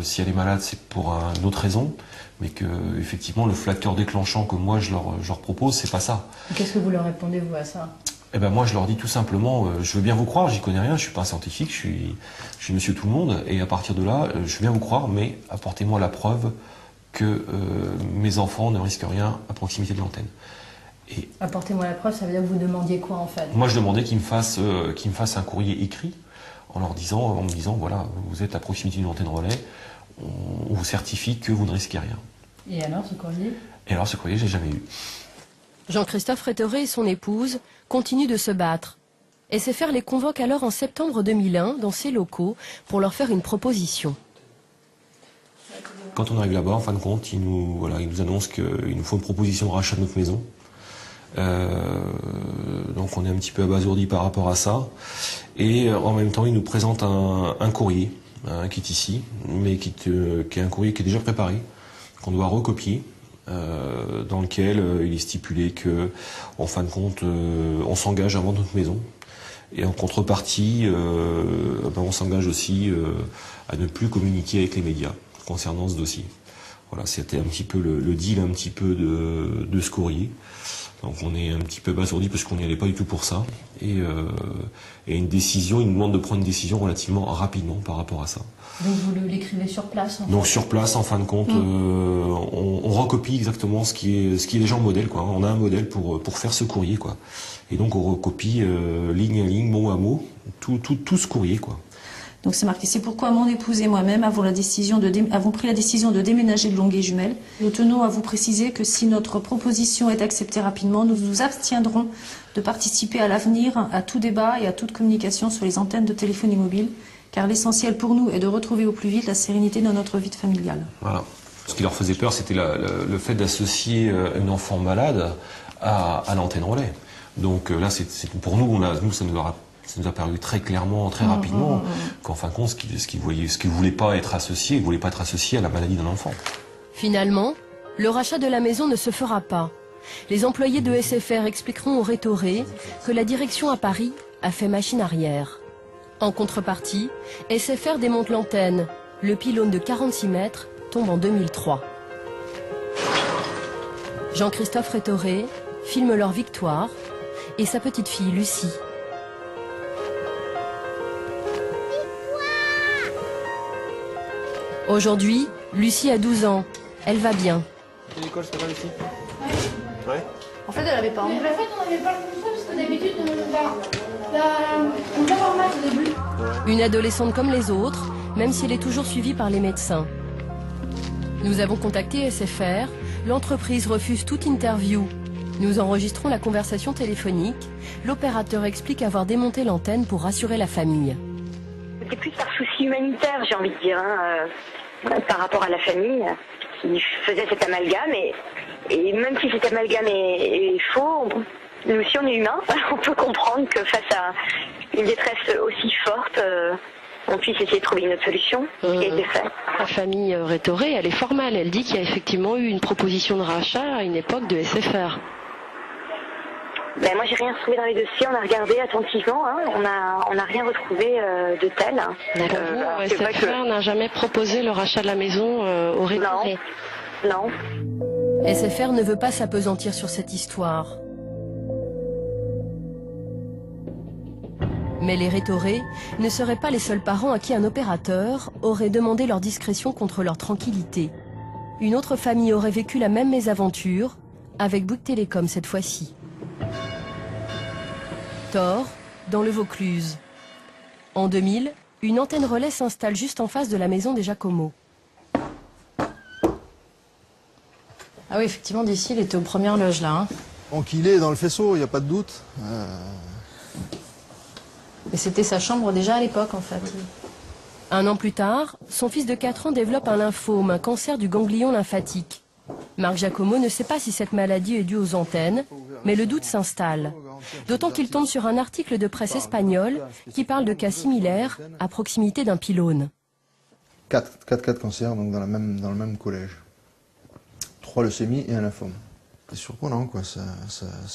si elle est malade c'est pour une autre raison, mais que effectivement le facteur déclenchant que moi je leur propose, c'est pas ça. Qu'est-ce que vous leur répondez, vous, à ça ? Eh ben moi je leur dis tout simplement, je veux bien vous croire, j'y connais rien, je suis pas un scientifique, je suis monsieur tout le monde, et à partir de là, je veux bien vous croire, mais apportez-moi la preuve que mes enfants ne risquent rien à proximité de l'antenne. Apportez-moi la preuve, ça veut dire que vous demandiez quoi en fait ? Moi je demandais qu'ils me fassent un courrier écrit en me disant voilà, vous êtes à proximité d'une antenne relais, on vous certifie que vous ne risquez rien. Et alors ce courrier ? Et alors ce courrier, j'ai jamais eu. Jean-Christophe Rétoré et son épouse continuent de se battre. SFR les convoque alors en septembre 2001 dans ses locaux pour leur faire une proposition. Quand on arrive là-bas, en fin de compte, ils nous annoncent qu'il nous faut une proposition de rachat de notre maison. Donc on est un petit peu abasourdi par rapport à ça. Et en même temps, ils nous présentent un courrier qui est ici, mais qui est un courrier qui est déjà préparé, qu'on doit recopier, dans lequel il est stipulé que, en fin de compte, on s'engage à vendre notre maison. Et en contrepartie, on s'engage aussi à ne plus communiquer avec les médias concernant ce dossier. Voilà, c'était un petit peu le deal un petit peu de ce courrier. Donc on est un petit peu abasourdi parce qu'on n'y allait pas du tout pour ça. Et une décision, il nous demande de prendre une décision relativement rapidement par rapport à ça. Donc vous l'écrivez sur place en fait. Donc sur place, en fin de compte, on recopie exactement ce qui est déjà en modèle, quoi. On a un modèle pour faire ce courrier, quoi. Et donc on recopie ligne à ligne, mot à mot, tout ce courrier, quoi. Donc c'est marqué, c'est pourquoi mon épouse et moi-même avons pris la décision de déménager de Longué-Jumelles. Nous tenons à vous préciser que si notre proposition est acceptée rapidement, nous nous abstiendrons de participer à l'avenir à tout débat et à toute communication sur les antennes de téléphonie mobile, car l'essentiel pour nous est de retrouver au plus vite la sérénité dans notre vie familiale. Voilà. Ce qui leur faisait peur, c'était le fait d'associer un enfant malade à l'antenne relais. Donc là, pour nous, ça ne leur a Ça nous a paru très clairement, très rapidement, qu'en fin de compte, ce qu'il voulait pas être associé, il voulait pas être associé à la maladie d'un enfant. Finalement, le rachat de la maison ne se fera pas. Les employés de SFR expliqueront aux Rétoré que la direction à Paris a fait machine arrière. En contrepartie, SFR démonte l'antenne. Le pylône de 46 mètres tombe en 2003. Jean-Christophe Rétoré filme leur victoire et sa petite fille Lucie. Aujourd'hui, Lucie a 12 ans. Elle va bien. L'école, c'est pas Lucie? Ouais. En fait, elle avait pas envie. En fait, on n'avait pas le contrôle parce que d'habitude, on va voir mal au début. Une adolescente comme les autres, même si elle est toujours suivie par les médecins. Nous avons contacté SFR. L'entreprise refuse toute interview. Nous enregistrons la conversation téléphonique. L'opérateur explique avoir démonté l'antenne pour rassurer la famille. C'était plus par souci humanitaire, j'ai envie de dire, par rapport à la famille qui faisait cet amalgame. Et même si cet amalgame est faux, nous aussi on est humains, on peut comprendre que face à une détresse aussi forte, on puisse essayer de trouver une autre solution, ce qui a été fait. La famille Rétoré, elle est formelle, elle dit qu'il y a effectivement eu une proposition de rachat à une époque de SFR. Ben moi j'ai rien retrouvé dans les dossiers, on a regardé attentivement, on n'a rien retrouvé de tel. D'accord, SFR n'a jamais proposé le rachat de la maison au Rétoré. Non. SFR ne veut pas s'appesantir sur cette histoire. Mais les Rétoré ne seraient pas les seuls parents à qui un opérateur aurait demandé leur discrétion contre leur tranquillité. Une autre famille aurait vécu la même mésaventure, avec Bouygues Télécom cette fois-ci. Thor, dans le Vaucluse. En 2000, une antenne relais s'installe juste en face de la maison des Jacomo. Ah oui, effectivement, d'ici, il était aux premières loges, là. Donc il est dans le faisceau, il n'y a pas de doute. Et c'était sa chambre déjà à l'époque, en fait. Oui. Un an plus tard, son fils de 4 ans développe un lymphome, un cancer du ganglion lymphatique. Marc Jacomo ne sait pas si cette maladie est due aux antennes, mais le doute s'installe. D'autant qu'il tombe sur un article de presse espagnole qui parle de cas similaires à proximité d'un pylône. 4 cas de cancer donc dans le même collège. 3 leucémies et un lymphome. C'est surprenant, quoi. Ça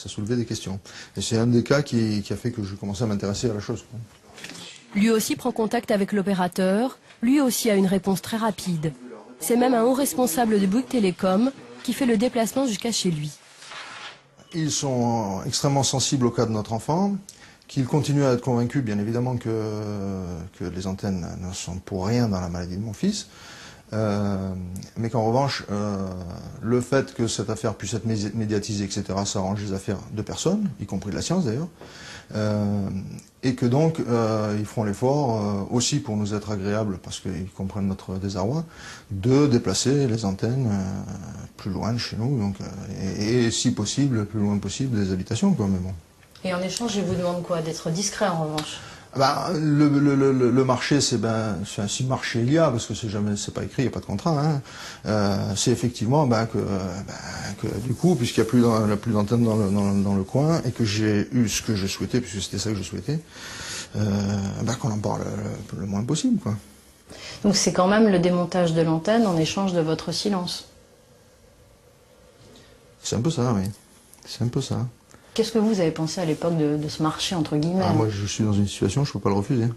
soulevait des questions. Et c'est un des cas qui a fait que je commençais à m'intéresser à la chose, quoi. Lui aussi prend contact avec l'opérateur, lui aussi a une réponse très rapide. C'est même un haut responsable de Bouygues Télécom qui fait le déplacement jusqu'à chez lui. Ils sont extrêmement sensibles au cas de notre enfant, qu'ils continuent à être convaincus, bien évidemment, que les antennes ne sont pour rien dans la maladie de mon fils. Mais qu'en revanche, le fait que cette affaire puisse être médiatisée, etc., ça arrange les affaires de personnes, y compris de la science d'ailleurs, et que donc ils feront l'effort, aussi pour nous être agréables, parce qu'ils comprennent notre désarroi, de déplacer les antennes plus loin de chez nous, donc, et si possible, le plus loin possible des habitations, quoi, mais bon. Et en échange, je vous demande quoi? D'être discret en revanche? Le marché, c'est si marché il y a, parce que c'est pas écrit, il n'y a pas de contrat. C'est effectivement que du coup, puisqu'il n'y a plus d'antenne dans le coin et que j'ai eu ce que je souhaitais, puisque c'était ça que je souhaitais, qu'on en parle le moins possible, quoi. Donc c'est quand même le démontage de l'antenne en échange de votre silence. C'est un peu ça, oui. C'est un peu ça. Qu'est-ce que vous avez pensé à l'époque de ce marché, entre guillemets? Moi, je suis dans une situation, je ne peux pas le refuser.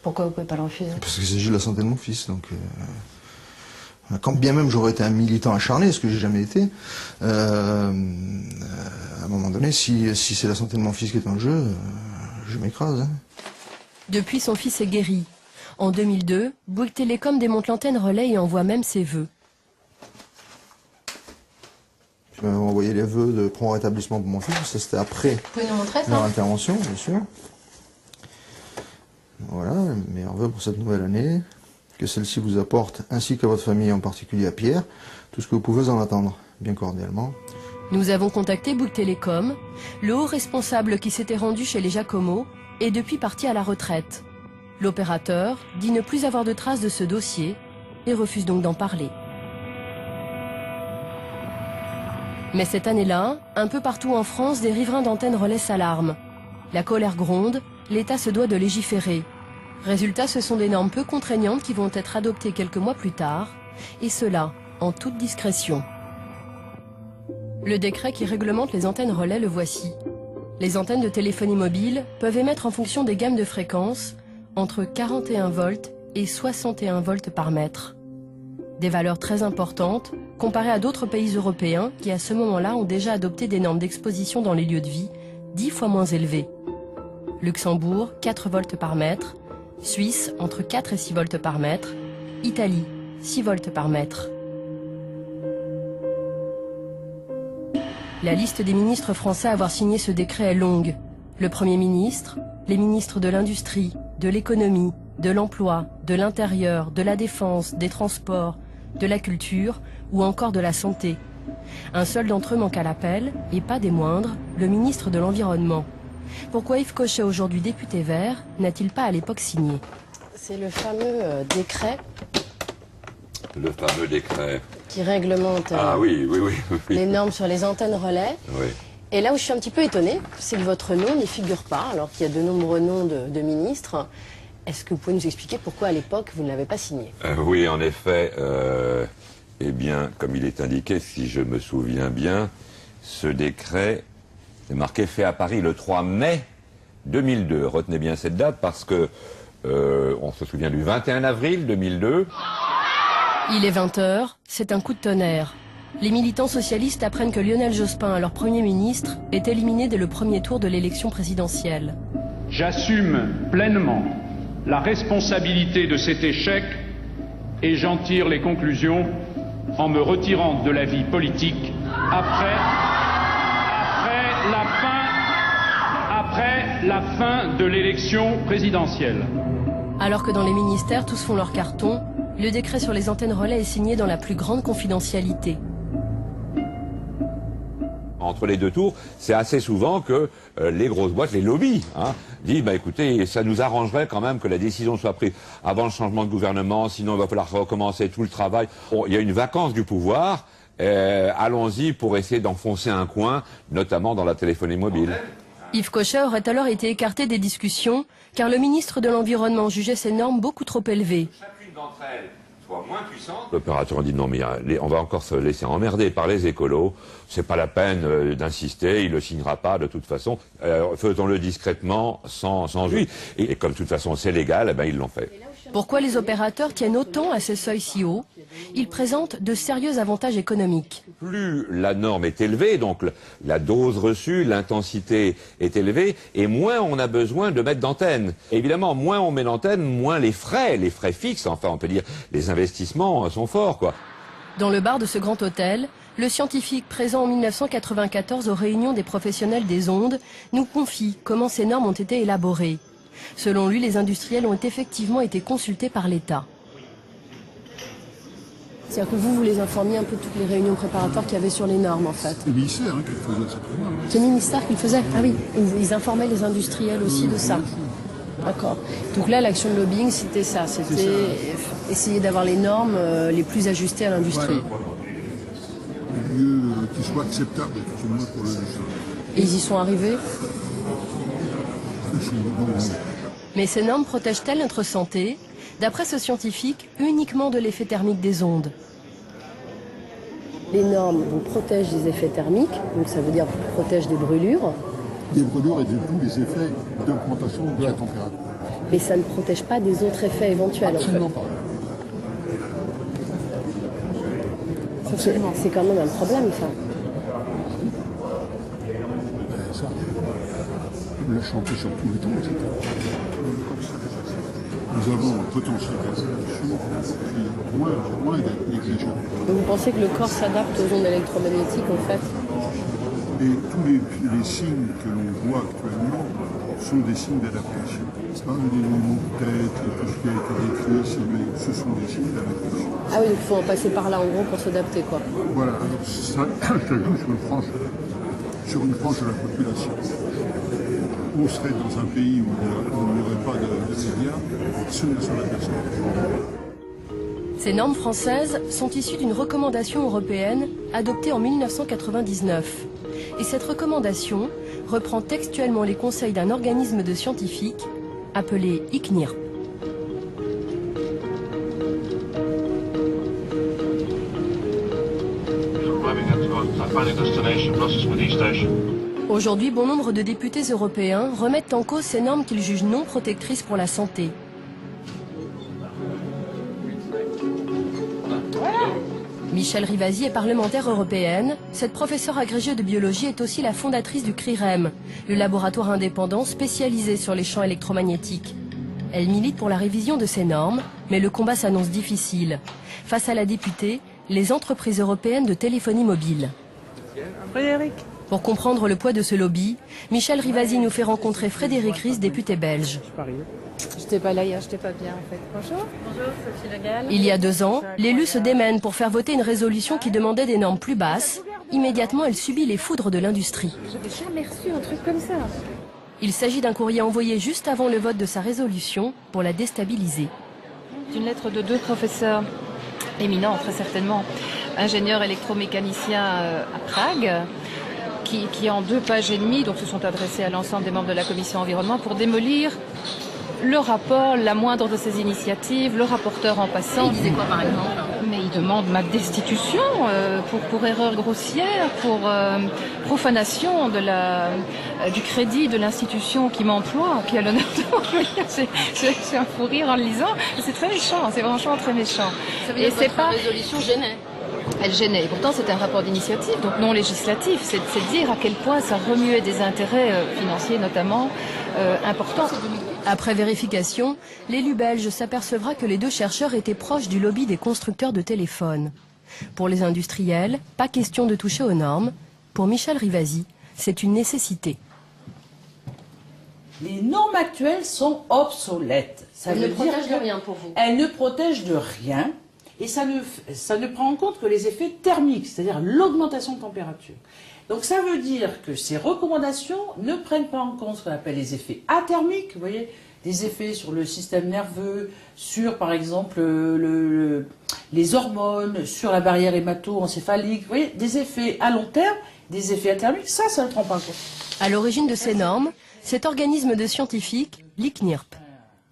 Pourquoi vous ne pouvez pas le refuser? Parce qu'il s'agit de la santé de mon fils. Donc, quand bien même j'aurais été un militant acharné, ce que j'ai jamais été, à un moment donné, si c'est la santé de mon fils qui est en jeu, je m'écrase. Depuis, son fils est guéri. En 2002, Bouygues Télécom démonte l'antenne relais et envoie même ses vœux. Je m'avais envoyé les vœux de prompt rétablissement pour mon fils, ça c'était après leur intervention, bien sûr. Voilà, meilleurs vœux pour cette nouvelle année, que celle-ci vous apporte, ainsi qu'à votre famille, en particulier à Pierre, tout ce que vous pouvez en attendre, bien cordialement. Nous avons contacté Bouygues Télécom, le haut responsable qui s'était rendu chez les Jacomo est depuis parti à la retraite. L'opérateur dit ne plus avoir de traces de ce dossier et refuse donc d'en parler. Mais cette année-là, un peu partout en France, des riverains d'antennes relais s'alarment. La colère gronde l'État se doit de légiférer. Résultat, ce sont des normes peu contraignantes qui vont être adoptées quelques mois plus tard, et cela en toute discrétion. Le décret qui réglemente les antennes relais, le voici. Les antennes de téléphonie mobile peuvent émettre en fonction des gammes de fréquences entre 41 volts et 61 volts par mètre. Des valeurs très importantes comparées à d'autres pays européens qui à ce moment-là ont déjà adopté des normes d'exposition dans les lieux de vie 10 fois moins élevées. Luxembourg, 4 volts par mètre. Suisse, entre 4 et 6 volts par mètre. Italie, 6 volts par mètre. La liste des ministres français à avoir signé ce décret est longue. Le Premier ministre, les ministres de l'Industrie, de l'Économie, de l'Emploi, de l'Intérieur, de la Défense, des Transports, de la Culture ou encore de la Santé. Un seul d'entre eux manque à l'appel, et pas des moindres, le ministre de l'Environnement. Pourquoi Yves Cochet, aujourd'hui député vert, n'a-t-il pas à l'époque signé? C'est le fameux décret. Le fameux décret. Qui réglemente les normes sur les antennes relais. Oui. Et là où je suis un petit peu étonnée, c'est que votre nom n'y figure pas, alors qu'il y a de nombreux noms de ministres. Est-ce que vous pouvez nous expliquer pourquoi à l'époque vous ne l'avez pas signé? Oui, en effet. Eh bien, comme il est indiqué, si je me souviens bien, ce décret est marqué fait à Paris le 3 mai 2002. Retenez bien cette date parce que on se souvient du 21 avril 2002. Il est 20h, c'est un coup de tonnerre. Les militants socialistes apprennent que Lionel Jospin, leur Premier ministre, est éliminé dès le premier tour de l'élection présidentielle. J'assume pleinement la responsabilité de cet échec et j'en tire les conclusions en me retirant de la vie politique après la fin de l'élection présidentielle. Alors que dans les ministères, tous font leur carton, le décret sur les antennes relais est signé dans la plus grande confidentialité. Entre les deux tours, c'est assez souvent que les grosses boîtes, les lobbies, disent écoutez, ça nous arrangerait quand même que la décision soit prise avant le changement de gouvernement, sinon il va falloir recommencer tout le travail. Bon, il y a une vacance du pouvoir, allons-y pour essayer d'enfoncer un coin, notamment dans la téléphonie mobile. Yves Cochet aurait alors été écarté des discussions, car le ministre de l'Environnement jugeait ces normes beaucoup trop élevées. Chacune d'entre elles soit moins puissante. L'opérateur dit non mais on va encore se laisser emmerder par les écolos, c'est pas la peine d'insister, il le signera pas de toute façon, faisons-le discrètement, sans lui. Et comme de toute façon c'est légal, ils l'ont fait. Pourquoi les opérateurs tiennent autant à ces seuils si hauts? Ils présentent de sérieux avantages économiques. Plus la norme est élevée, donc la dose reçue, l'intensité est élevée, et moins on a besoin de mettre d'antennes. Évidemment, moins on met d'antennes, moins les frais fixes, enfin on peut dire les investissements sont forts, quoi. Dans le bar de ce grand hôtel, le scientifique présent en 1994 aux réunions des professionnels des ondes nous confie comment ces normes ont été élaborées. Selon lui, les industriels ont effectivement été consultés par l'État. C'est-à-dire que vous les informiez un peu de toutes les réunions préparatoires qu'il y avait sur les normes, en fait. C'est le ministère qui le faisait, simplement. C'est le ministère qui le faisait? Ah oui, ils informaient les industriels aussi de ça. D'accord. Donc là, l'action de lobbying, c'était ça. C'était essayer d'avoir les normes les plus ajustées à l'industrie. Le mieux qu'ils soient acceptables, effectivement, pour l'industrie. Et ils y sont arrivés? Mais ces normes protègent-elles notre santé? D'après ce scientifique, uniquement de l'effet thermique des ondes. Les normes protègent des effets thermiques, donc ça veut dire protègent des brûlures. Des brûlures et de tous les effets d'augmentation de la température. Mais ça ne protège pas des autres effets éventuels. Absolument pas. C'est quand même un problème, ça. Ça, on l'a chanté sur tous les tons, etc. Nous avons un potentiel qui moins exigé. Vous pensez que le corps s'adapte aux ondes électromagnétiques, en fait? Et tous les signes que l'on voit actuellement sont des signes d'adaptation. C'est pas des mouvements de tête, tout ce qui a été décrit, mais ce sont des signes d'adaptation. Ah oui, donc il faut en passer par là, en gros, pour s'adapter, quoi. Voilà, alors ça joue sur une frange de la population. On serait dans un pays où il n'y aurait pas de médias, ce n'est sur la personne. Ces normes françaises sont issues d'une recommandation européenne adoptée en 1999. Et cette recommandation reprend textuellement les conseils d'un organisme de scientifiques appelé ICNIRP. Aujourd'hui, bon nombre de députés européens remettent en cause ces normes qu'ils jugent non protectrices pour la santé. Michèle Rivasi est parlementaire européenne. Cette professeure agrégée de biologie est aussi la fondatrice du CRIREM, le laboratoire indépendant spécialisé sur les champs électromagnétiques. Elle milite pour la révision de ces normes, mais le combat s'annonce difficile. Face à la députée, les entreprises européennes de téléphonie mobile. Frédéric. Pour comprendre le poids de ce lobby, Michèle Rivasi nous fait rencontrer Frédéric Ries, député belge. J'étais pas là hier, j'étais pas bien en fait. Bonjour. Bonjour, Sophie Le Gall. Il y a 2 ans, l'élu se démène pour faire voter une résolution qui demandait des normes plus basses. Immédiatement, elle subit les foudres de l'industrie. J'avais jamais reçu un truc comme ça. Il s'agit d'un courrier envoyé juste avant le vote de sa résolution pour la déstabiliser. C'est une lettre de 2 professeurs éminents, très certainement, ingénieurs électromécaniciens à Prague, qui en 2 pages et demie donc, se sont adressés à l'ensemble des membres de la commission environnement pour démolir le rapport, la moindre de ces initiatives, le rapporteur en passant. Il disait quoi par exemple? Mais il demande ma destitution pour erreur grossière, pour profanation du crédit de l'institution qui m'emploie, qui a l'honneur de m'employer. C'est un fou rire en le lisant. C'est très méchant, c'est franchement très méchant. Ça veut dire que votre résolution gênait? Elle gênait. Et pourtant, c'est un rapport d'initiative, donc non législatif. C'est dire à quel point ça remuait des intérêts financiers, notamment, importants. Après vérification, l'élu belge s'apercevra que les 2 chercheurs étaient proches du lobby des constructeurs de téléphones. Pour les industriels, pas question de toucher aux normes. Pour Michèle Rivasi, c'est une nécessité. Les normes actuelles sont obsolètes. Elles ne protègent de rien pour vous. Elles ne protègent de rien. Et ça ne prend en compte que les effets thermiques, c'est-à-dire l'augmentation de température. Donc ça veut dire que ces recommandations ne prennent pas en compte ce qu'on appelle les effets athermiques, vous voyez, des effets sur le système nerveux, sur par exemple les hormones, sur la barrière hémato-encéphalique, vous voyez, des effets à long terme, des effets athermiques, ça ne prend pas en compte. À l'origine de ces normes, cet organisme de scientifiques, l'ICNIRP.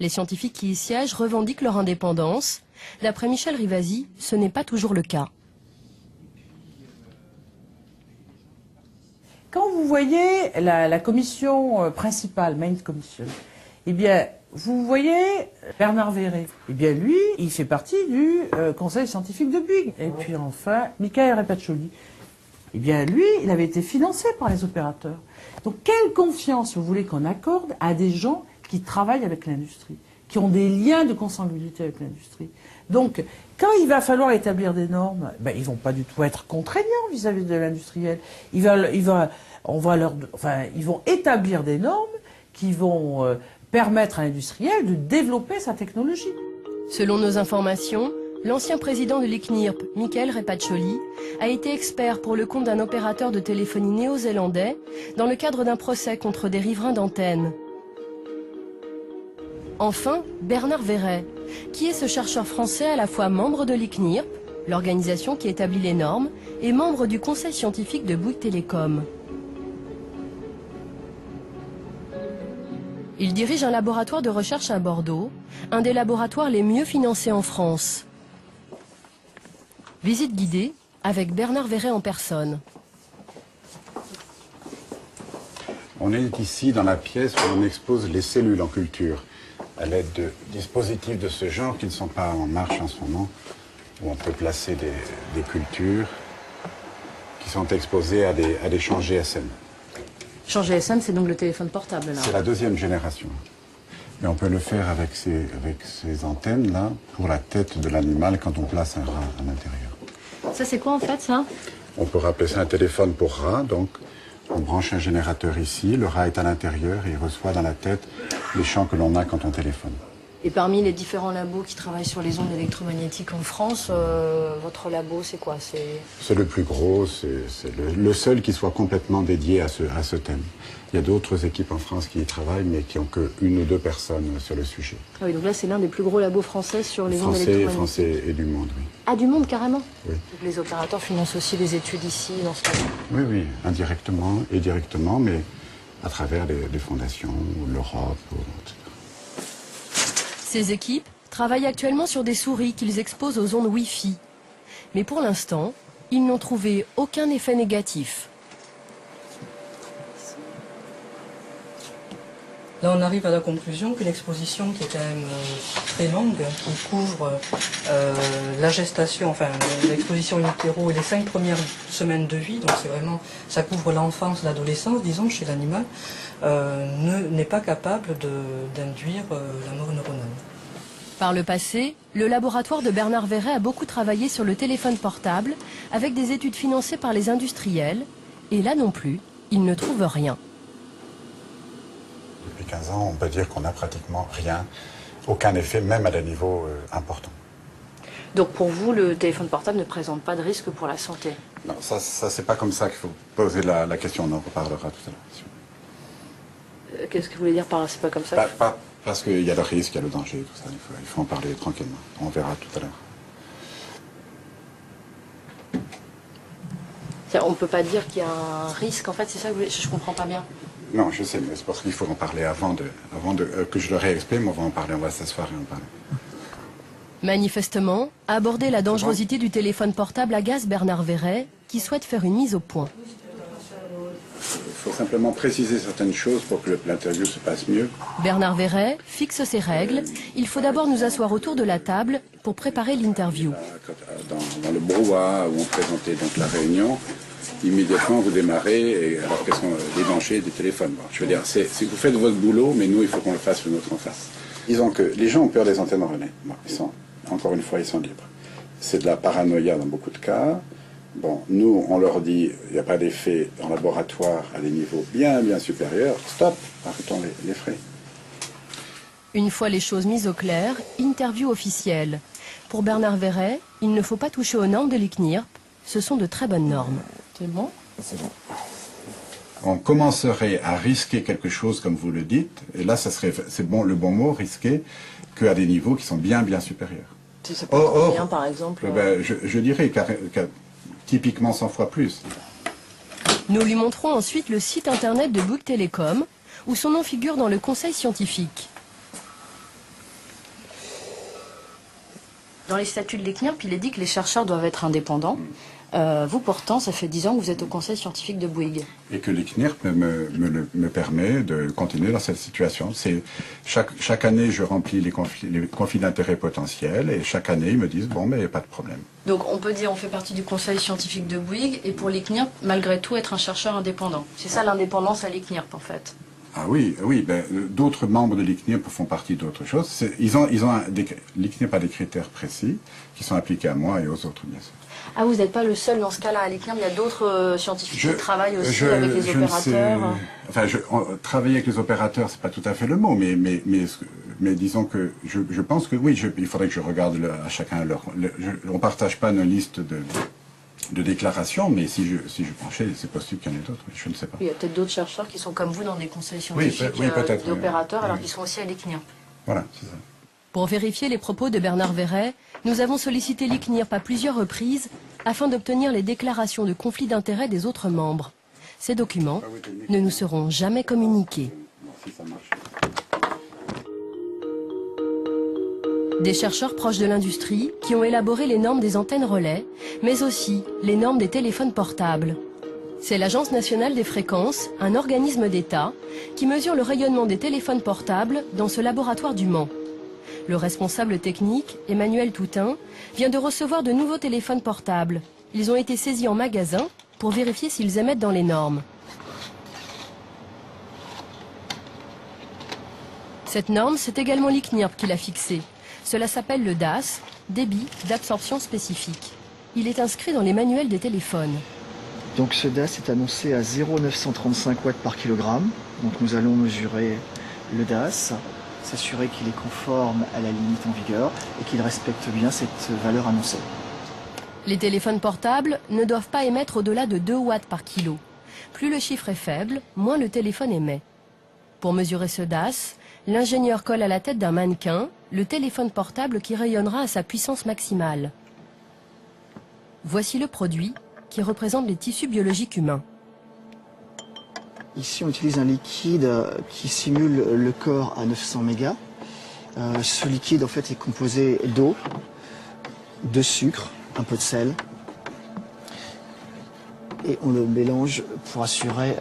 Les scientifiques qui y siègent revendiquent leur indépendance. D'après Michèle Rivasi, ce n'est pas toujours le cas. Quand vous voyez la commission principale, Main Commission, eh bien, vous voyez Bernard Verret. Eh bien, lui, il fait partie du conseil scientifique de Bouygues. Et puis enfin, Michael Repaccioli. Eh bien, lui, il avait été financé par les opérateurs. Donc, quelle confiance vous voulez qu'on accorde à des gens qui travaillent avec l'industrie, qui ont des liens de consanguinité avec l'industrie? Donc, quand il va falloir établir des normes, ben, ils vont pas du tout être contraignants vis-à-vis de l'industriel. Ils vont établir des normes qui vont permettre à l'industriel de développer sa technologie. Selon nos informations, l'ancien président de l'ICNIRP, Michael Repaccioli, a été expert pour le compte d'un opérateur de téléphonie néo-zélandais dans le cadre d'un procès contre des riverains d'antennes. Enfin, Bernard Verret. Qui est ce chercheur français à la fois membre de l'ICNIRP, l'organisation qui établit les normes, et membre du conseil scientifique de Bouygues Télécom? Il dirige un laboratoire de recherche à Bordeaux, un des laboratoires les mieux financés en France. Visite guidée avec Bernard Verret en personne. On est ici dans la pièce où on expose les cellules en culture, à l'aide de dispositifs de ce genre qui ne sont pas en marche en ce moment, où on peut placer des cultures qui sont exposées à des champs GSM. Champ GSM, c'est donc le téléphone portable là. C'est la 2e génération. Mais on peut le faire avec ces antennes-là pour la tête de l'animal quand on place un rat à l'intérieur. Ça c'est quoi en fait ça? On peut rappeler ça un téléphone pour rat, donc on branche un générateur ici, le rat est à l'intérieur et il reçoit dans la tête les champs que l'on a quand on téléphone. Et parmi les différents labos qui travaillent sur les ondes électromagnétiques en France, votre labo, c'est quoi? C'est le plus gros, c'est le seul qui soit complètement dédié à ce thème. Il y a d'autres équipes en France qui y travaillent, mais qui n'ont que 1 ou 2 personnes sur le sujet. Ah oui, donc là, c'est l'un des plus gros labos français sur les ondes électromagnétiques. Français et du monde, oui. Ah, du monde, carrément? Oui. Donc les opérateurs financent aussi des études ici, dans ce cas-là? Oui, indirectement et directement, mais à travers les fondations, l'Europe, etc. Ces équipes travaillent actuellement sur des souris qu'ils exposent aux ondes Wi-Fi. Mais pour l'instant, ils n'ont trouvé aucun effet négatif. Là, on arrive à la conclusion que l'exposition, qui est quand même très longue, qui couvre la gestation, enfin l'exposition in utero et les 5 premières semaines de vie, donc c'est vraiment, ça couvre l'enfance, l'adolescence, disons, chez l'animal, n'est pas capable d'induire la mort neuronale. Par le passé, le laboratoire de Bernard Verret a beaucoup travaillé sur le téléphone portable, avec des études financées par les industriels, et là non plus, il ne trouve rien. Depuis 15 ans, on peut dire qu'on n'a pratiquement rien, aucun effet, même à des niveaux importants. Donc pour vous, le téléphone portable ne présente pas de risque pour la santé? Non, ça c'est pas comme ça qu'il faut poser la question, on en reparlera tout à l'heure. Qu'est-ce que vous voulez dire par c'est pas comme ça? Parce qu'il y a le risque, il y a le danger, tout ça, il faut en parler tranquillement. On verra tout à l'heure. On ne peut pas dire qu'il y a un risque, en fait, c'est ça que je comprends pas bien. Non, je sais, mais c'est parce qu'il faut en parler avant que je le réexprime, on va en parler, on va s'asseoir et en parler. Manifestement, aborder la dangerosité du téléphone portable agace Bernard Verret, qui souhaite faire une mise au point. Il faut simplement préciser certaines choses pour que l'interview se passe mieux. Bernard Verret fixe ses règles. Il faut d'abord nous asseoir autour de la table pour préparer l'interview. Dans le brouhaha où on présentait donc la réunion, immédiatement vous démarrez, et alors quels sont les dangers du téléphone? Bon, je veux dire, si vous faites votre boulot, mais nous il faut qu'on le fasse le nôtre en face. Disons que les gens ont peur des antennes relais. Bon, encore une fois, ils sont libres. C'est de la paranoïa dans beaucoup de cas. Bon, nous, on leur dit, il n'y a pas d'effet en laboratoire à des niveaux bien supérieurs. Stop, arrêtons les frais. Une fois les choses mises au clair, interview officielle. Pour Bernard Verret, il ne faut pas toucher aux normes de l'ICNIRP. Ce sont de très bonnes normes. C'est bon? C'est bon. On commencerait à risquer quelque chose, comme vous le dites, et là, c'est bon, le bon mot, risquer, qu'à des niveaux qui sont bien supérieurs. Si ça peut être bien, par exemple. Je dirais typiquement 100 fois plus. Nous lui montrons ensuite le site internet de Bouygues Télécom, où son nom figure dans le conseil scientifique. Dans les statuts de l'ICNIRP, il est dit que les chercheurs doivent être indépendants. Vous, pourtant, ça fait 10 ans que vous êtes au conseil scientifique de Bouygues. Et que l'ICNIRP me permet de continuer dans cette situation. Chaque année, je remplis les conflits d'intérêts potentiels, et chaque année, ils me disent, bon, mais pas de problème. Donc, on peut dire on fait partie du conseil scientifique de Bouygues, et pour l'ICNIRP, malgré tout, être un chercheur indépendant. C'est ça l'indépendance à l'ICNIRP, en fait. Ah oui, d'autres membres de l'ICNIRP font partie d'autres choses. L'ICNIRP a des critères précis qui sont appliqués à moi et aux autres, bien sûr. Ah, vous n'êtes pas le seul dans ce cas-là à l'ICNIRP, il y a d'autres scientifiques qui travaillent aussi avec les opérateurs. Travailler avec les opérateurs, c'est pas tout à fait le mot, mais disons que je pense que oui, il faudrait que je regarde à chacun on partage pas nos listes de déclarations, mais si je penchais, c'est possible qu'il y en ait d'autres, je ne sais pas. Il y a peut-être d'autres chercheurs qui sont comme vous dans des conseils scientifiques d'opérateurs, alors qu'ils sont aussi à l'ICNIRP. Voilà, c'est ça. Pour vérifier les propos de Bernard Verret, nous avons sollicité l'ICNIRP à plusieurs reprises afin d'obtenir les déclarations de conflit d'intérêts des autres membres. Ces documents ne nous seront jamais communiqués. Des chercheurs proches de l'industrie qui ont élaboré les normes des antennes relais, mais aussi les normes des téléphones portables. C'est l'Agence nationale des fréquences, un organisme d'État, qui mesure le rayonnement des téléphones portables dans ce laboratoire du Mans. Le responsable technique, Emmanuel Toutain, vient de recevoir de nouveaux téléphones portables. Ils ont été saisis en magasin pour vérifier s'ils émettent dans les normes. Cette norme, c'est également l'ICNIRP qui l'a fixée. Cela s'appelle le DAS, débit d'absorption spécifique. Il est inscrit dans les manuels des téléphones. Donc ce DAS est annoncé à 0,935 watts par kilogramme. Donc nous allons mesurer le DAS, s'assurer qu'il est conforme à la limite en vigueur et qu'il respecte bien cette valeur annoncée. Les téléphones portables ne doivent pas émettre au-delà de 2 watts par kilo. Plus le chiffre est faible, moins le téléphone émet. Pour mesurer ce DAS, l'ingénieur colle à la tête d'un mannequin le téléphone portable qui rayonnera à sa puissance maximale. Voici le produit qui représente les tissus biologiques humains. Ici, on utilise un liquide qui simule le corps à 900 mégas. Ce liquide, en fait, est composé d'eau, de sucre, un peu de sel. Et on le mélange pour s'assurer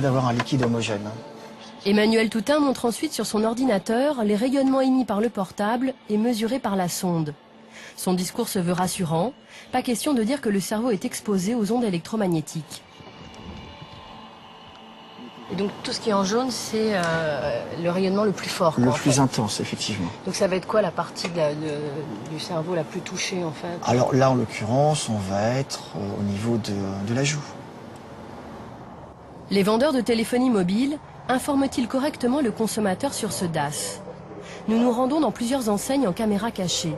d'avoir un liquide homogène. Emmanuel Toutain montre ensuite sur son ordinateur les rayonnements émis par le portable et mesurés par la sonde. Son discours se veut rassurant. Pas question de dire que le cerveau est exposé aux ondes électromagnétiques. Et donc tout ce qui est en jaune, c'est le rayonnement le plus fort. Le plus intense, effectivement. Donc ça va être quoi la partie du cerveau la plus touchée en fait? Alors là, en l'occurrence, on va être au niveau de la joue. Les vendeurs de téléphonie mobile informent-ils correctement le consommateur sur ce DAS? Nous nous rendons dans plusieurs enseignes en caméra cachée.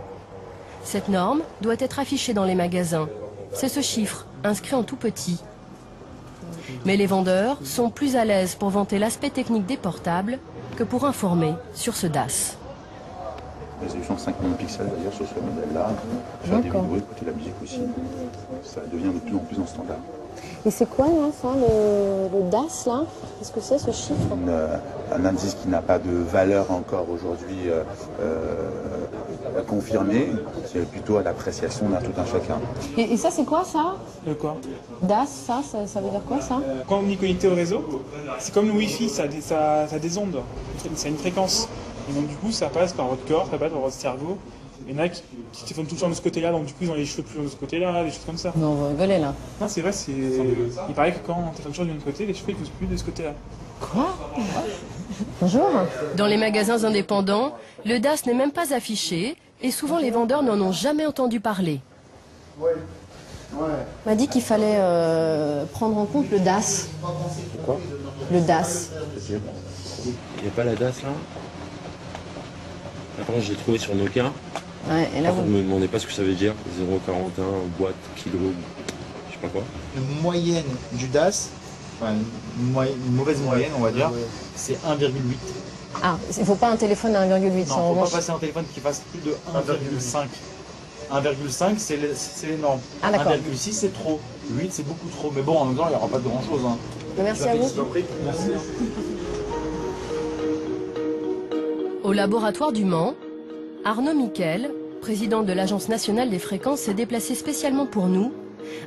Cette norme doit être affichée dans les magasins. C'est ce chiffre, inscrit en tout petit. Mais les vendeurs sont plus à l'aise pour vanter l'aspect technique des portables que pour informer sur ce DAS. Résolution 5 millions de pixels d'ailleurs sur ce modèle-là. Faire des vidéos, écouter la musique aussi. Ça devient de plus en plus en standard. Et c'est quoi là, ça, le DAS là? Qu'est-ce que c'est ce chiffre? Un indice qui n'a pas de valeur encore aujourd'hui confirmée. C'est plutôt à l'appréciation d'un tout un chacun. Et ça c'est quoi ça? Le quoi? DAS, ça veut dire quoi ça? Quand on est connecté au réseau, c'est comme le Wi-Fi, ça a des ondes, ça a une fréquence. Et donc du coup ça passe par votre corps, ça passe par votre cerveau. Il y en a qui téléphonent tout le temps de ce côté-là, donc du coup ils ont les cheveux plus de ce côté-là, des choses comme ça. Non, on va rigoler là. Non, c'est vrai, il paraît que quand on téléphone toujours de l'autre côté, les cheveux ils poussent plus de ce côté-là. Quoi? Bonjour. Dans les magasins indépendants, le DAS n'est même pas affiché et souvent les vendeurs n'en ont jamais entendu parler. On m'a dit qu'il fallait prendre en compte le DAS. Quoi? Le DAS. Il n'y a pas la DAS là? Après, je l'ai trouvé sur Nokia. Ouais, et là, vous ne me demandez pas ce que ça veut dire. 0,41, boîte, kilo, je sais pas quoi. La moyenne du DAS, enfin, une mauvaise moyenne, on va dire, c'est 1,8. Ah, il ne faut pas un téléphone à 1,8. Non, il ne faut pas passer un téléphone qui fasse plus de 1,5. 1,5, c'est les normes. Ah, 1,6, c'est trop. 8, c'est beaucoup trop. Mais bon, en même temps, il n'y aura pas de grand-chose. Hein. Merci à vous. Merci. Au laboratoire du Mans, Arnaud Miquel, président de l'Agence nationale des fréquences, s'est déplacé spécialement pour nous,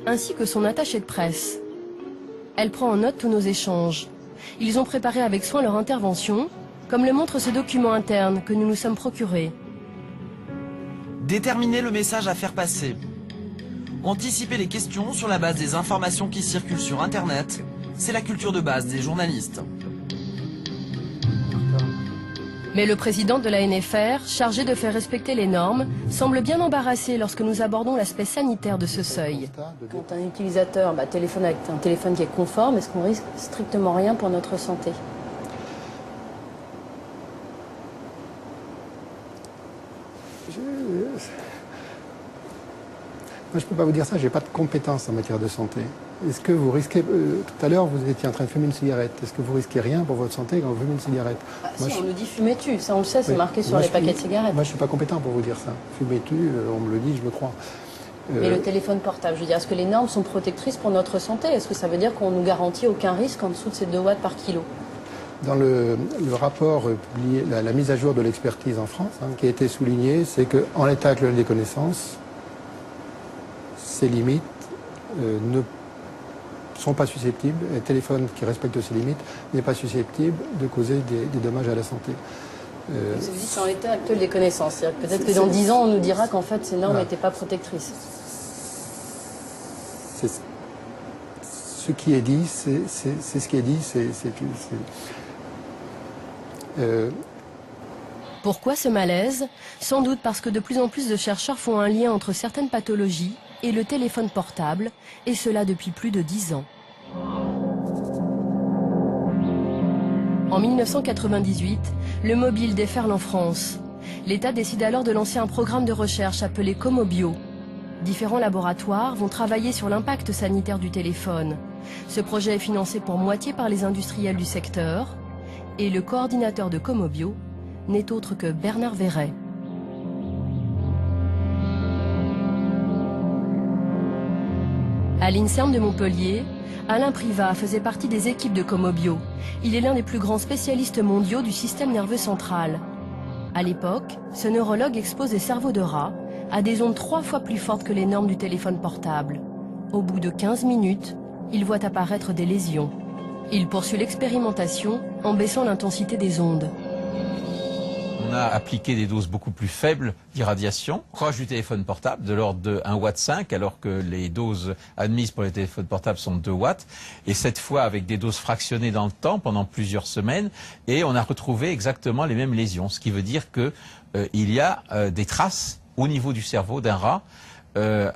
ainsi que son attaché de presse. Elle prend en note tous nos échanges. Ils ont préparé avec soin leur intervention, comme le montre ce document interne que nous nous sommes procurés. Déterminer le message à faire passer. Anticiper les questions sur la base des informations qui circulent sur Internet, c'est la culture de base des journalistes. Mais le président de la NFR, chargé de faire respecter les normes, semble bien embarrassé lorsque nous abordons l'aspect sanitaire de ce seuil. Quand un utilisateur téléphone avec un téléphone qui est conforme, est-ce qu'on risque strictement rien pour notre santé? Moi, je ne peux pas vous dire ça, je n'ai pas de compétences en matière de santé. Est-ce que vous risquez... tout à l'heure, vous étiez en train de fumer une cigarette. Est-ce que vous risquez rien pour votre santé quand vous fumez une cigarette? Moi, on nous dit fumez-tu, ça on le sait, c'est marqué sur les paquets de cigarettes. Moi, je ne suis pas compétent pour vous dire ça. Fumez-tu, on me le dit, je le crois. Mais le téléphone portable, je veux dire, est-ce que les normes sont protectrices pour notre santé? Est-ce que ça veut dire qu'on nous garantit aucun risque en dessous de ces 2 watts par kilo? Dans le rapport publié, la mise à jour de l'expertise en France, qui a été souligné, c'est qu'en l'état actuel des connaissances, ces limites ne sont pas susceptibles, un téléphone qui respecte ces limites n'est pas susceptible de causer des dommages à la santé. Vous dites c'est en l'état actuel des connaissances, peut-être que dans 10 ans on nous dira qu'en fait ces normes n'étaient pas protectrices. Ce qui est dit, c'est ce qui est dit, Pourquoi ce malaise? Sans doute parce que de plus en plus de chercheurs font un lien entre certaines pathologies et le téléphone portable, et cela depuis plus de 10 ans. En 1998, le mobile déferle en France. L'État décide alors de lancer un programme de recherche appelé Comobio. Différents laboratoires vont travailler sur l'impact sanitaire du téléphone. Ce projet est financé pour moitié par les industriels du secteur, et le coordinateur de Comobio n'est autre que Bernard Verret. À À l'INSERM de Montpellier, Alain Privat faisait partie des équipes de Comobio. Il est l'un des plus grands spécialistes mondiaux du système nerveux central. À l'époque, ce neurologue expose des cerveaux de rats à des ondes 3 fois plus fortes que les normes du téléphone portable. Au bout de 15 minutes, il voit apparaître des lésions. Il poursuit l'expérimentation en baissant l'intensité des ondes. On a appliqué des doses beaucoup plus faibles d'irradiation, proche du téléphone portable, de l'ordre de 1,5 Watt, alors que les doses admises pour les téléphones portables sont 2 watts. Et cette fois avec des doses fractionnées dans le temps pendant plusieurs semaines. Et on a retrouvé exactement les mêmes lésions. Ce qui veut dire que il y a des traces au niveau du cerveau d'un rat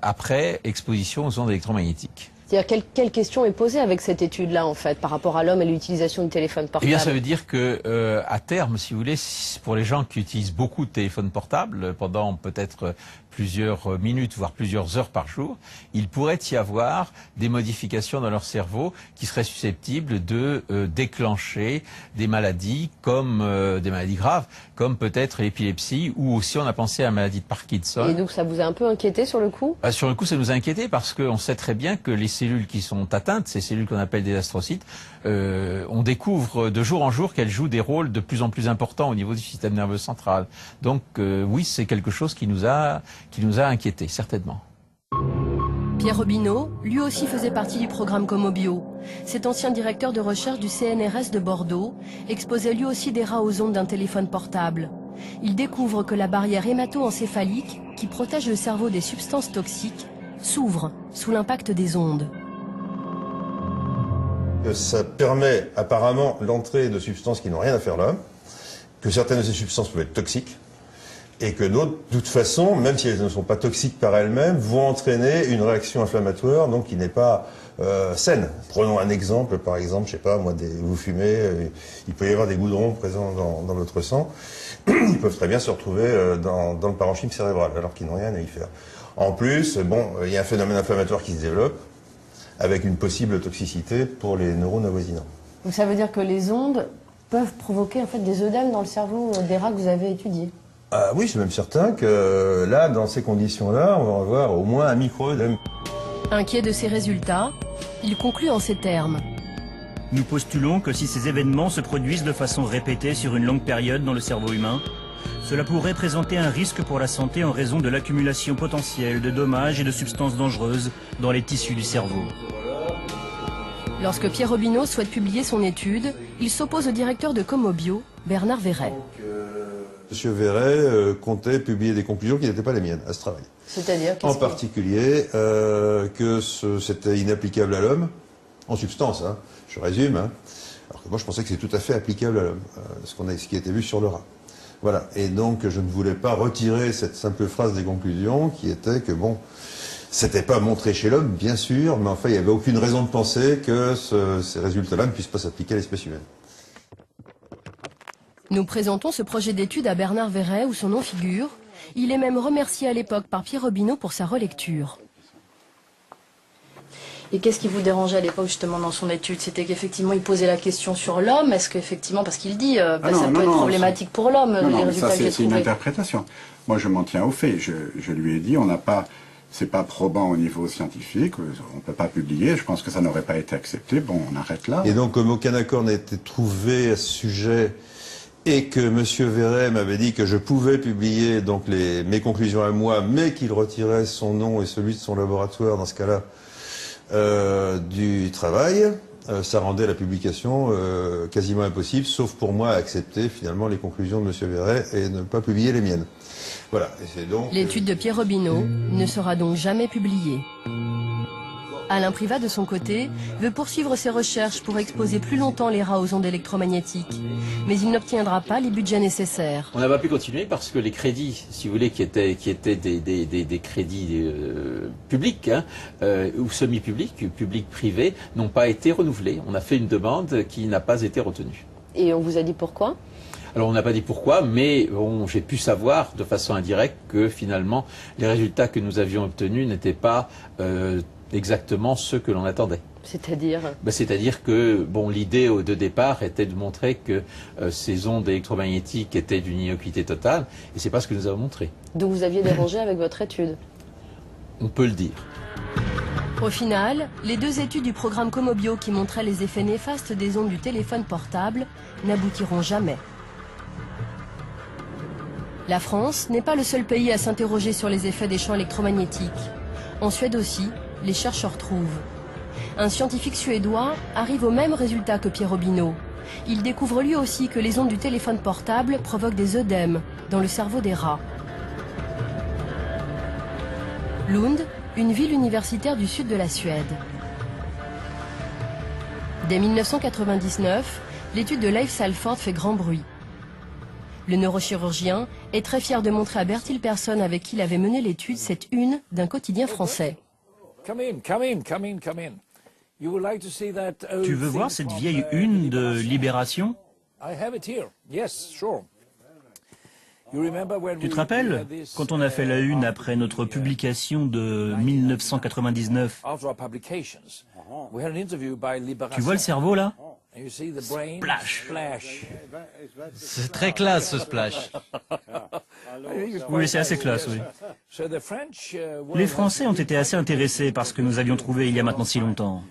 après exposition aux ondes électromagnétiques. C'est-à-dire, quelle question est posée avec cette étude-là, en fait, par rapport à l'homme et l'utilisation du téléphone portable? Eh bien, ça veut dire que, à terme, si vous voulez, pour les gens qui utilisent beaucoup de téléphones portables, pendant peut-être plusieurs minutes, voire plusieurs heures par jour, il pourrait y avoir des modifications dans leur cerveau qui seraient susceptibles de déclencher des maladies comme des maladies graves, comme peut-être l'épilepsie, ou aussi on a pensé à la maladie de Parkinson. Et donc ça vous a un peu inquiété sur le coup? Sur le coup, ça nous a inquiété parce qu'on sait très bien que les cellules qui sont atteintes, ces cellules qu'on appelle des astrocytes, on découvre de jour en jour qu'elles jouent des rôles de plus en plus importants au niveau du système nerveux central. Donc oui, c'est quelque chose qui nous a inquiétés, certainement. Pierre Robineau, lui aussi faisait partie du programme Comobio. Cet ancien directeur de recherche du CNRS de Bordeaux exposait lui aussi des rats aux ondes d'un téléphone portable. Il découvre que la barrière hémato-encéphalique, qui protège le cerveau des substances toxiques, s'ouvre sous l'impact des ondes. Ça permet apparemment l'entrée de substances qui n'ont rien à faire là, que certaines de ces substances peuvent être toxiques, et que d'autres, de toute façon, même si elles ne sont pas toxiques par elles-mêmes, vont entraîner une réaction inflammatoire, donc qui n'est pas saine. Prenons un exemple, par exemple, je sais pas, moi, vous fumez, il peut y avoir des goudrons présents dans votre sang, ils peuvent très bien se retrouver dans le parenchyme cérébral, alors qu'ils n'ont rien à y faire. En plus, bon, il y a un phénomène inflammatoire qui se développe, avec une possible toxicité pour les neurones avoisinants. Donc ça veut dire que les ondes peuvent provoquer en fait des œdèmes dans le cerveau des rats que vous avez étudiés? Oui, c'est même certain que là, dans ces conditions-là, on va avoir au moins un micro-œdème. Inquiet de ces résultats, il conclut en ces termes. Nous postulons que si ces événements se produisent de façon répétée sur une longue période dans le cerveau humain, cela pourrait présenter un risque pour la santé en raison de l'accumulation potentielle de dommages et de substances dangereuses dans les tissus du cerveau. Lorsque Pierre Robineau souhaite publier son étude, il s'oppose au directeur de Comobio, Bernard Verret. Monsieur Verret comptait publier des conclusions qui n'étaient pas les miennes à ce travail. C'est-à-dire en particulier que c'était inapplicable à l'homme, en substance, hein, je résume, hein, alors que moi je pensais que c'est tout à fait applicable à l'homme, ce qui a été vu sur le rat. Voilà, et donc je ne voulais pas retirer cette simple phrase des conclusions qui était que bon, c'était pas montré chez l'homme, bien sûr, mais enfin il n'y avait aucune raison de penser que ces résultats-là ne puissent pas s'appliquer à l'espèce humaine. Nous présentons ce projet d'étude à Bernard Verret où son nom figure. Il est même remercié à l'époque par Pierre Robineau pour sa relecture. Et qu'est-ce qui vous dérangeait à l'époque justement dans son étude? C'était qu'effectivement il posait la question sur l'homme. Est-ce qu'effectivement, parce qu'il dit ça peut être problématique pour l'homme, les résultats que j'ai trouvés. C'est une interprétation. Moi je m'en tiens aux faits. Je lui ai dit, c'est pas probant au niveau scientifique, on ne peut pas publier, je pense que ça n'aurait pas été accepté, bon on arrête là. Et donc comme aucun accord n'a été trouvé à ce sujet, et que M. Verret m'avait dit que je pouvais publier donc mes conclusions à moi, mais qu'il retirait son nom et celui de son laboratoire dans ce cas-là du travail, ça rendait la publication quasiment impossible, sauf pour moi à accepter finalement les conclusions de M. Verret et ne pas publier les miennes. Voilà. L'étude de Pierre Robineau ne sera donc jamais publiée. Alain Privat, de son côté, veut poursuivre ses recherches pour exposer plus longtemps les rats aux ondes électromagnétiques. Mais il n'obtiendra pas les budgets nécessaires. On n'a pas pu continuer parce que les crédits, si vous voulez, qui étaient des crédits publics hein, ou semi-publics, publics-privés, n'ont pas été renouvelés. On a fait une demande qui n'a pas été retenue. Et on vous a dit pourquoi ? Alors on n'a pas dit pourquoi, mais bon, j'ai pu savoir de façon indirecte que finalement les résultats que nous avions obtenus n'étaient pas exactement ceux que l'on attendait. C'est-à-dire C'est-à-dire que bon, l'idée de départ était de montrer que ces ondes électromagnétiques étaient d'une innocuité totale, et c'est pas ce que nous avons montré. Donc vous aviez dérangé avec votre étude ? On peut le dire. Au final, les 2 études du programme Comobio qui montraient les effets néfastes des ondes du téléphone portable n'aboutiront jamais. La France n'est pas le seul pays à s'interroger sur les effets des champs électromagnétiques. En Suède aussi, les chercheurs trouvent. Un scientifique suédois arrive au même résultat que Pierre Robineau. Il découvre lui aussi que les ondes du téléphone portable provoquent des œdèmes dans le cerveau des rats. Lund, une ville universitaire du sud de la Suède. Dès 1999, l'étude de Leif Salford fait grand bruit. Le neurochirurgien est très fier de montrer à Bertil Persson, avec qui il avait mené l'étude, cette une d'un quotidien français. Tu veux voir cette vieille une de Libération? Tu te rappelles, quand on a fait la une après notre publication de 1999, tu vois le cerveau là? Splash. C'est très classe ce splash. Oui, c'est assez classe, oui. Les Français ont été assez intéressés par ce que nous avions trouvé il y a maintenant si longtemps.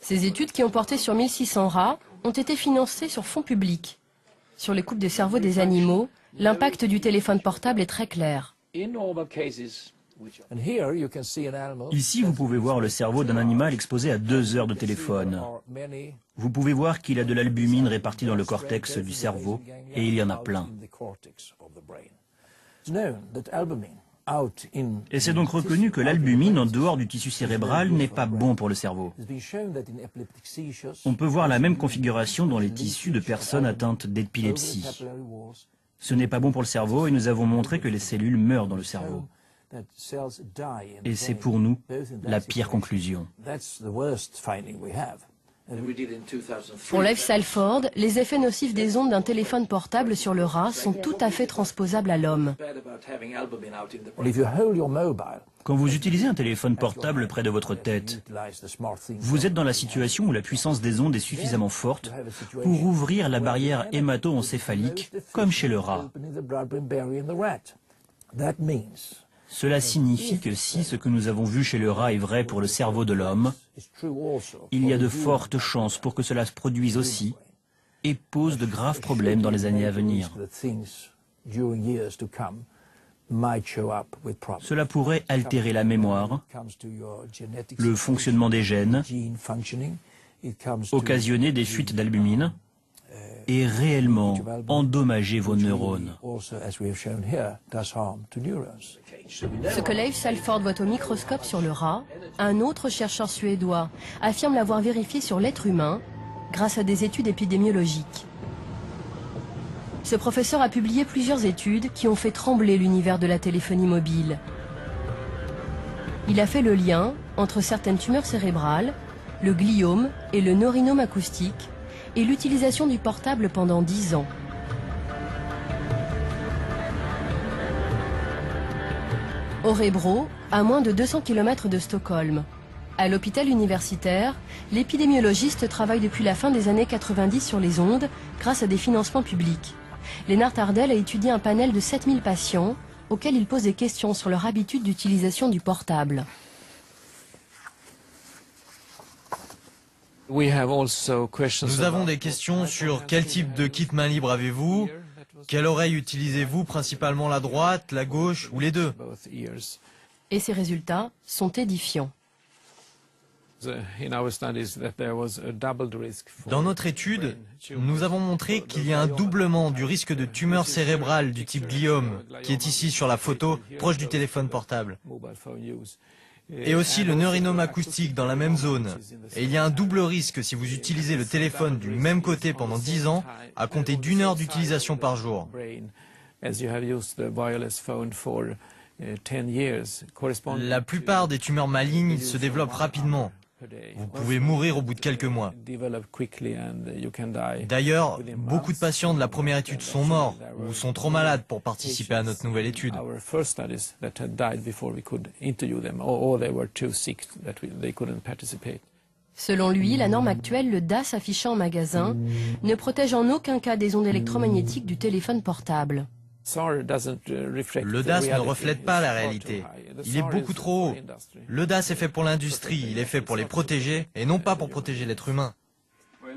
Ces études, qui ont porté sur 1600 rats, ont été financées sur fonds publics. Sur les coupes de cerveau des animaux, l'impact du téléphone portable est très clair. Ici, vous pouvez voir le cerveau d'un animal exposé à 2 heures de téléphone. Vous pouvez voir qu'il a de l'albumine répartie dans le cortex du cerveau, et il y en a plein. Et c'est donc reconnu que l'albumine en dehors du tissu cérébral n'est pas bon pour le cerveau. On peut voir la même configuration dans les tissus de personnes atteintes d'épilepsie. Ce n'est pas bon pour le cerveau et nous avons montré que les cellules meurent dans le cerveau. Et c'est pour nous la pire conclusion. Pour Leif Salford, les effets nocifs des ondes d'un téléphone portable sur le rat sont tout à fait transposables à l'homme. Quand vous utilisez un téléphone portable près de votre tête, vous êtes dans la situation où la puissance des ondes est suffisamment forte pour ouvrir la barrière hémato-encéphalique, comme chez le rat. Cela signifie que si ce que nous avons vu chez le rat est vrai pour le cerveau de l'homme, il y a de fortes chances pour que cela se produise aussi et pose de graves problèmes dans les années à venir. Cela pourrait altérer la mémoire, le fonctionnement des gènes, occasionner des fuites d'albumine et réellement endommager vos neurones. Ce que Leif Salford voit au microscope sur le rat, un autre chercheur suédois affirme l'avoir vérifié sur l'être humain grâce à des études épidémiologiques. Ce professeur a publié plusieurs études qui ont fait trembler l'univers de la téléphonie mobile. Il a fait le lien entre certaines tumeurs cérébrales, le gliome et le neurinome acoustique, et l'utilisation du portable pendant 10 ans. Örebro, à moins de 200 km de Stockholm. À l'hôpital universitaire, l'épidémiologiste travaille depuis la fin des années 90 sur les ondes grâce à des financements publics. Lennart Ardell a étudié un panel de 7000 patients auxquels il pose des questions sur leur habitude d'utilisation du portable. Nous avons des questions sur quel type de kit main libre avez-vous, quelle oreille utilisez-vous, principalement la droite, la gauche ou les deux? Et ces résultats sont édifiants. Dans notre étude, nous avons montré qu'il y a un doublement du risque de tumeur cérébrale du type gliome, qui est ici sur la photo, proche du téléphone portable. Et aussi le neurinome acoustique dans la même zone. Et il y a un double risque si vous utilisez le téléphone du même côté pendant 10 ans, à compter d'1 heure d'utilisation par jour. La plupart des tumeurs malignes se développent rapidement. Vous pouvez mourir au bout de quelques mois. D'ailleurs, beaucoup de patients de la première étude sont morts ou sont trop malades pour participer à notre nouvelle étude. Selon lui, la norme actuelle, le DAS affiché en magasin, ne protège en aucun cas des ondes électromagnétiques du téléphone portable. Le DAS ne reflète pas la réalité. Il est beaucoup trop haut. Le DAS est fait pour l'industrie, il est fait pour les protéger et non pas pour protéger l'être humain.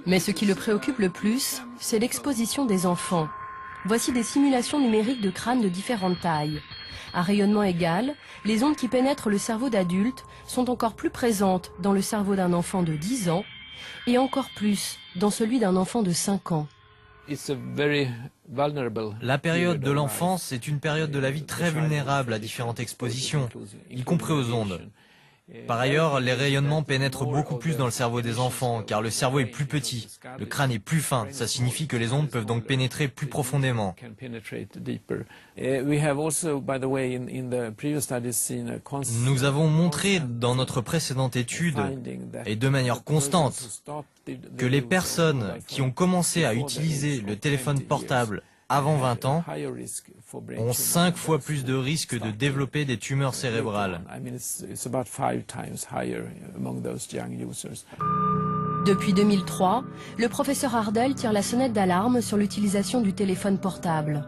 Mais ce qui le préoccupe le plus, c'est l'exposition des enfants. Voici des simulations numériques de crânes de différentes tailles. À rayonnement égal, les ondes qui pénètrent le cerveau d'adulte sont encore plus présentes dans le cerveau d'un enfant de 10 ans et encore plus dans celui d'un enfant de 5 ans. La période de l'enfance est une période de la vie très vulnérable à différentes expositions, y compris aux ondes. Par ailleurs, les rayonnements pénètrent beaucoup plus dans le cerveau des enfants, car le cerveau est plus petit, le crâne est plus fin. Ça signifie que les ondes peuvent donc pénétrer plus profondément. Nous avons montré dans notre précédente étude, et de manière constante, que les personnes qui ont commencé à utiliser le téléphone portable avant 20 ans ont 5 fois plus de risques de développer des tumeurs cérébrales. Depuis 2003, le professeur Ardel tire la sonnette d'alarme sur l'utilisation du téléphone portable.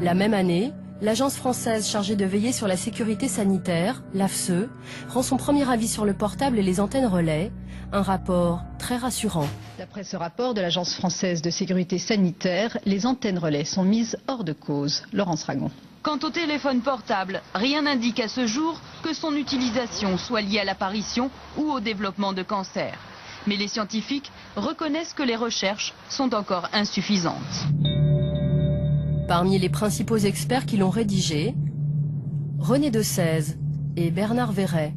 La même année, l'agence française chargée de veiller sur la sécurité sanitaire, l'AFSE, rend son premier avis sur le portable et les antennes relais, un rapport très rassurant. D'après ce rapport de l'Agence française de sécurité sanitaire, les antennes relais sont mises hors de cause. Laurence Ragon. Quant au téléphone portable, rien n'indique à ce jour que son utilisation soit liée à l'apparition ou au développement de cancer. Mais les scientifiques reconnaissent que les recherches sont encore insuffisantes. Parmi les principaux experts qui l'ont rédigé, René Dessèze et Bernard Verret.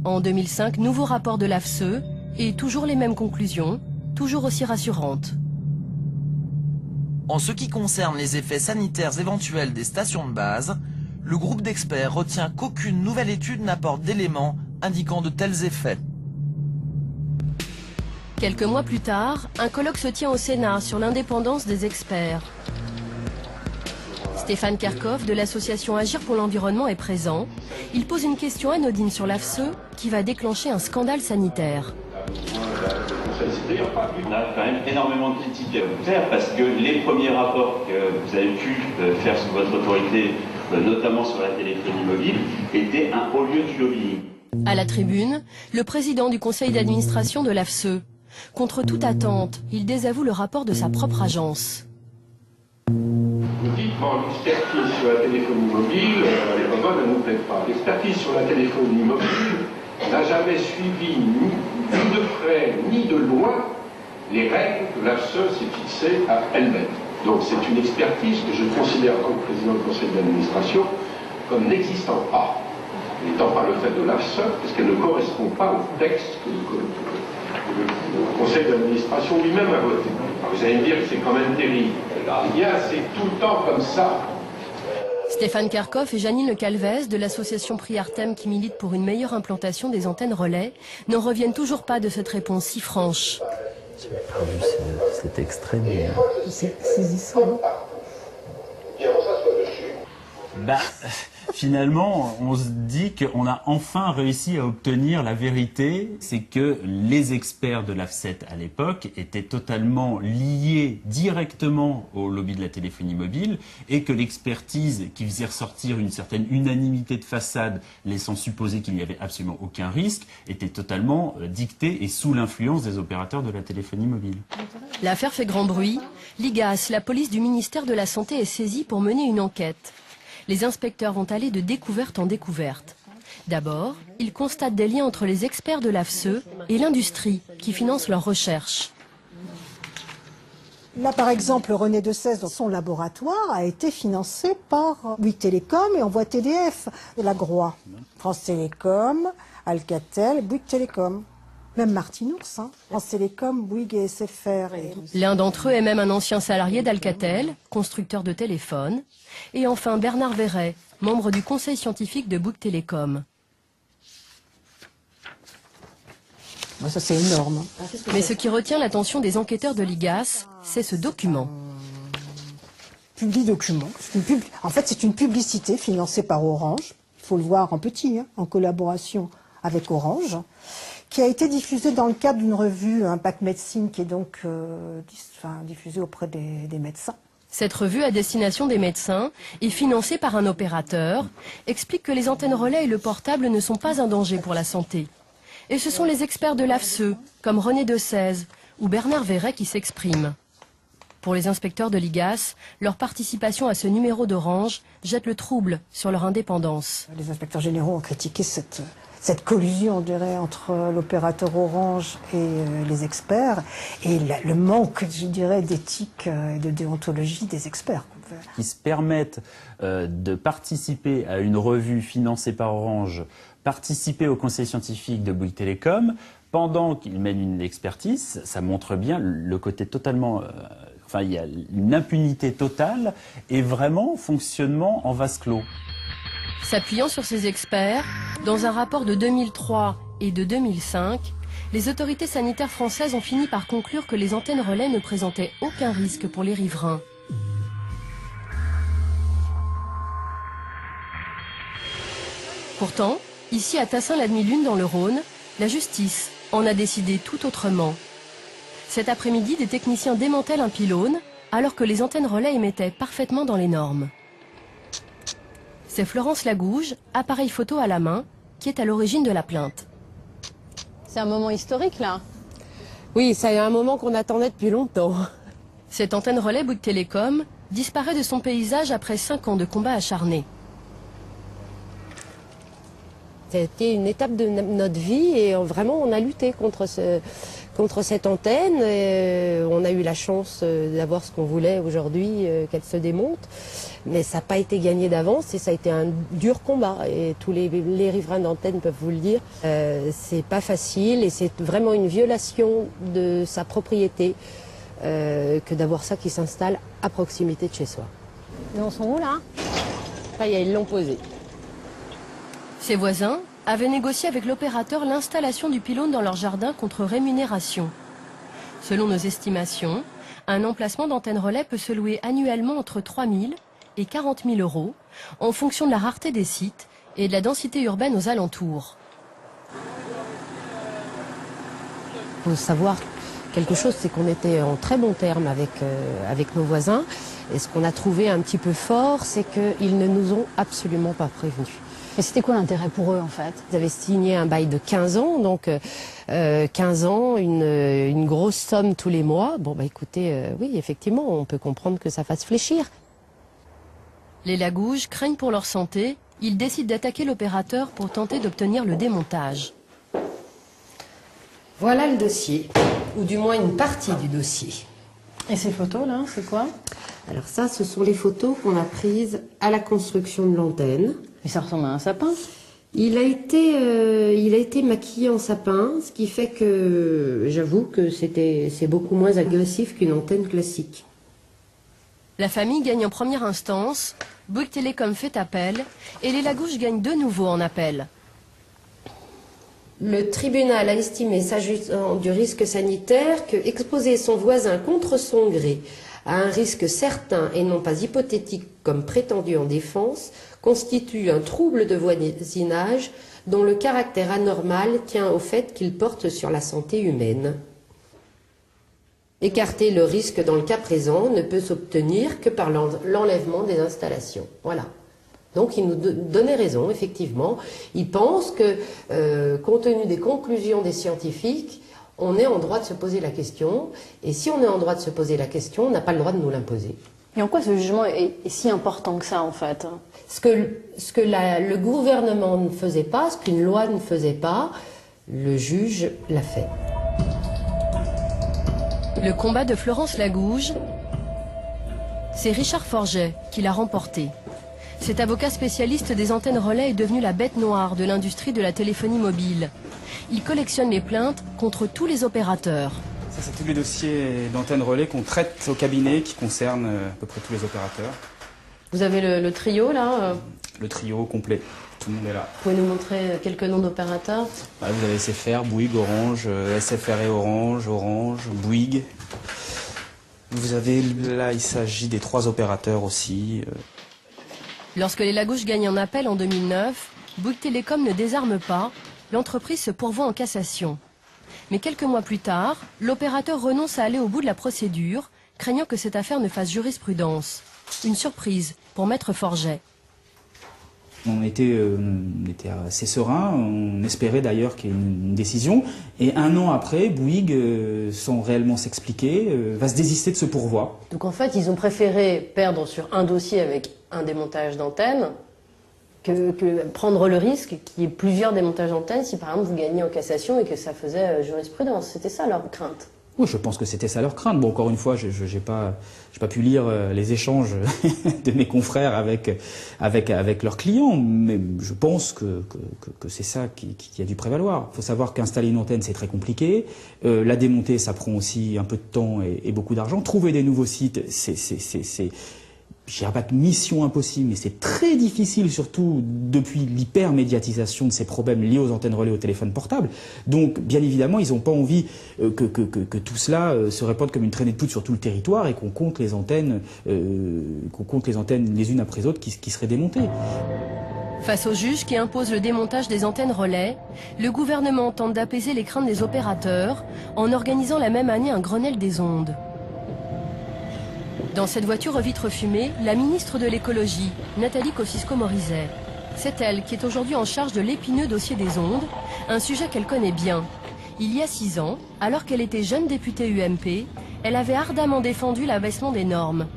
En 2005, nouveau rapport de l'AFSE et toujours les mêmes conclusions, toujours aussi rassurantes. En ce qui concerne les effets sanitaires éventuels des stations de base, le groupe d'experts retient qu'aucune nouvelle étude n'apporte d'éléments indiquant de tels effets. Quelques mois plus tard, un colloque se tient au Sénat sur l'indépendance des experts. Stéphane Kerkhoff de l'association Agir pour l'environnement est présent. Il pose une question anodine sur l'AFSE qui va déclencher un scandale sanitaire. On a quand même énormément de critiques à vous faire parce que les premiers rapports que vous avez pu faire sous votre autorité, notamment sur la téléphonie mobile, étaient un haut lieu du lobbying. À la tribune, le président du conseil d'administration de l'AFSE. Contre toute attente, il désavoue le rapport de sa propre agence. Vous dites, bon, l'expertise sur la téléphonie mobile, elle est pas bonne, elle ne nous plaît pas. L'expertise sur la téléphonie mobile n'a jamais suivi ni de près ni de loin les règles que l'AFSE s'est fixées à elle-même. Donc c'est une expertise que je considère en tant que président du conseil d'administration comme n'existant pas, n'étant pas le fait de l'AFSE, parce qu'elle ne correspond pas au texte que le conseil d'administration lui-même a voté. Alors vous allez me dire que c'est quand même terrible. Eh bien, c'est tout le temps comme ça. Stéphane Kerkhoff et Janine Le Calvez de l'association Priartem qui milite pour une meilleure implantation des antennes relais n'en reviennent toujours pas de cette réponse si franche. J'ai pas vu cet extrait, mais... C'est saisissant. Finalement, on se dit qu'on a enfin réussi à obtenir la vérité. C'est que les experts de l'AFSET à l'époque étaient totalement liés directement au lobby de la téléphonie mobile et que l'expertise qui faisait ressortir une certaine unanimité de façade, laissant supposer qu'il n'y avait absolument aucun risque, était totalement dictée et sous l'influence des opérateurs de la téléphonie mobile. L'affaire fait grand bruit. L'IGAS, la police du ministère de la Santé, est saisie pour mener une enquête. Les inspecteurs vont aller de découverte en découverte. D'abord, ils constatent des liens entre les experts de l'AFSE et l'industrie qui finance leurs recherches. Là, par exemple, René Dessèze, dans son laboratoire, a été financé par Bouygues Télécom et Envoi TDF de la Groix. France Télécom, Alcatel, Bouygues Télécom. Même Martinours, France Télécom, Bouygues et SFR. L'un d'entre eux est même un ancien salarié d'Alcatel, constructeur de téléphones. Et enfin Bernard Verret, membre du conseil scientifique de Bouygues Télécom. Ça c'est énorme. Mais ce qui retient l'attention des enquêteurs de l'IGAS, c'est ce document. Publi-document. En fait, c'est une publicité financée par Orange. Il faut le voir en petit, en collaboration avec Orange, qui a été diffusé dans le cadre d'une revue Impact Médecine, qui est donc diffusée auprès des médecins. Cette revue à destination des médecins est financée par un opérateur, explique que les antennes relais et le portable ne sont pas un danger pour la santé. Et ce sont les experts de l'AFSE, comme René Desèze ou Bernard Verret, qui s'expriment. Pour les inspecteurs de l'IGAS, leur participation à ce numéro d'Orange jette le trouble sur leur indépendance. Les inspecteurs généraux ont critiqué cette collusion, on dirait, entre l'opérateur Orange et les experts, et le manque, je dirais, d'éthique et de déontologie des experts. Qui se permettent de participer à une revue financée par Orange, participer au conseil scientifique de Bouygues Télécom, pendant qu'ils mènent une expertise, ça montre bien le côté totalement... il y a une impunité totale et vraiment fonctionnement en vase clos. S'appuyant sur ces experts, dans un rapport de 2003 et de 2005, les autorités sanitaires françaises ont fini par conclure que les antennes relais ne présentaient aucun risque pour les riverains. Pourtant, ici à Tassin-la-Demi-Lune dans le Rhône, la justice en a décidé tout autrement. Cet après-midi, des techniciens démantèlent un pylône alors que les antennes relais émettaient parfaitement dans les normes. C'est Florence Lagouge, appareil photo à la main, qui est à l'origine de la plainte. C'est un moment historique là. Oui, c'est un moment qu'on attendait depuis longtemps. Cette antenne relais Bouygues Télécom disparaît de son paysage après 5 ans de combats acharnés. C'était une étape de notre vie et vraiment on a lutté contre cette antenne. On a eu la chance d'avoir ce qu'on voulait aujourd'hui, qu'elle se démonte. Mais ça n'a pas été gagné d'avance et ça a été un dur combat. Et tous les riverains d'antenne peuvent vous le dire. C'est pas facile et c'est vraiment une violation de sa propriété que d'avoir ça qui s'installe à proximité de chez soi. Ils en sont où là? Ça y est, ils l'ont posé. Ses voisins avaient négocié avec l'opérateur l'installation du pylône dans leur jardin contre rémunération. Selon nos estimations, un emplacement d'antenne relais peut se louer annuellement entre 3 000 et 40 000 euros, en fonction de la rareté des sites et de la densité urbaine aux alentours. Il faut savoir quelque chose, c'est qu'on était en très bon terme avec nos voisins. Et ce qu'on a trouvé un petit peu fort, c'est qu'ils ne nous ont absolument pas prévenus. Et c'était quoi l'intérêt pour eux en fait? Ils avaient signé un bail de 15 ans, donc 15 ans, une grosse somme tous les mois. Bon bah écoutez, oui effectivement, on peut comprendre que ça fasse fléchir. Les Lagouges craignent pour leur santé, ils décident d'attaquer l'opérateur pour tenter d'obtenir le démontage. Voilà le dossier, ou du moins une partie du dossier. Et ces photos là, c'est quoi? Alors ça, ce sont les photos qu'on a prises à la construction de l'antenne. Mais ça ressemble à un sapin. Il a été maquillé en sapin, ce qui fait que j'avoue que c'est beaucoup moins agressif qu'une antenne classique. La famille gagne en première instance, Bouygues Télécom fait appel et les Lagouges gagnent de nouveau en appel. Le tribunal a estimé, s'agissant du risque sanitaire, que exposer son voisin contre son gré à un risque certain et non pas hypothétique comme prétendu en défense constitue un trouble de voisinage dont le caractère anormal tient au fait qu'il porte sur la santé humaine. Écarter le risque dans le cas présent ne peut s'obtenir que par l'enlèvement des installations. Voilà. Donc il nous donnait raison, effectivement. Il pense que, compte tenu des conclusions des scientifiques, on est en droit de se poser la question. Et si on est en droit de se poser la question, on n'a pas le droit de nous l'imposer. Et en quoi ce jugement est si important que ça, en fait? Ce que le gouvernement ne faisait pas, ce qu'une loi ne faisait pas, le juge l'a fait. Le combat de Florence Lagouge, c'est Richard Forget qui l'a remporté. Cet avocat spécialiste des antennes relais est devenu la bête noire de l'industrie de la téléphonie mobile. Il collectionne les plaintes contre tous les opérateurs. Ça, c'est tous les dossiers d'antennes relais qu'on traite au cabinet qui concernent à peu près tous les opérateurs. Vous avez le trio là Le trio complet, tout le monde est là. Vous pouvez nous montrer quelques noms d'opérateurs? Vous avez SFR, Bouygues, Orange, SFR et Orange, Bouygues. Vous avez là, il s'agit des 3 opérateurs aussi. Lorsque les Lagouges gagnent en appel en 2009, Bouygues Télécom ne désarme pas l'entreprise se pourvoit en cassation. Mais quelques mois plus tard, l'opérateur renonce à aller au bout de la procédure, craignant que cette affaire ne fasse jurisprudence. Une surprise pour Maître Forget. On était assez serein, on espérait d'ailleurs qu'il y ait une décision. Et un an après, Bouygues, sans réellement s'expliquer, va se désister de ce pourvoi. Donc en fait, ils ont préféré perdre sur un dossier avec un démontage d'antenne que prendre le risque qu'il y ait plusieurs démontages d'antenne si par exemple vous gagnez en cassation et que ça faisait jurisprudence. C'était ça leur crainte. Oui, je pense que c'était ça leur crainte. Bon, encore une fois, je n'ai pas pu lire les échanges de mes confrères avec leurs clients, mais je pense que c'est ça qui a dû prévaloir. Il faut savoir qu'installer une antenne, c'est très compliqué. La démonter, ça prend aussi un peu de temps et beaucoup d'argent. Trouver des nouveaux sites, je dirais pas que mission impossible, mais c'est très difficile, surtout depuis l'hyper-médiatisation de ces problèmes liés aux antennes relais au téléphone portable. Donc, bien évidemment, ils n'ont pas envie que tout cela se répande comme une traînée de poudre sur tout le territoire et qu'on compte les antennes les unes après les autres qui seraient démontées. Face au juge qui impose le démontage des antennes relais, le gouvernement tente d'apaiser les craintes des opérateurs en organisant la même année un Grenelle des ondes. Dans cette voiture aux vitres fumées, la ministre de l'écologie, Nathalie Kosciusko-Morizet. C'est elle qui est aujourd'hui en charge de l'épineux dossier des ondes, un sujet qu'elle connaît bien. Il y a 6 ans, alors qu'elle était jeune députée UMP, elle avait ardemment défendu l'abaissement des normes.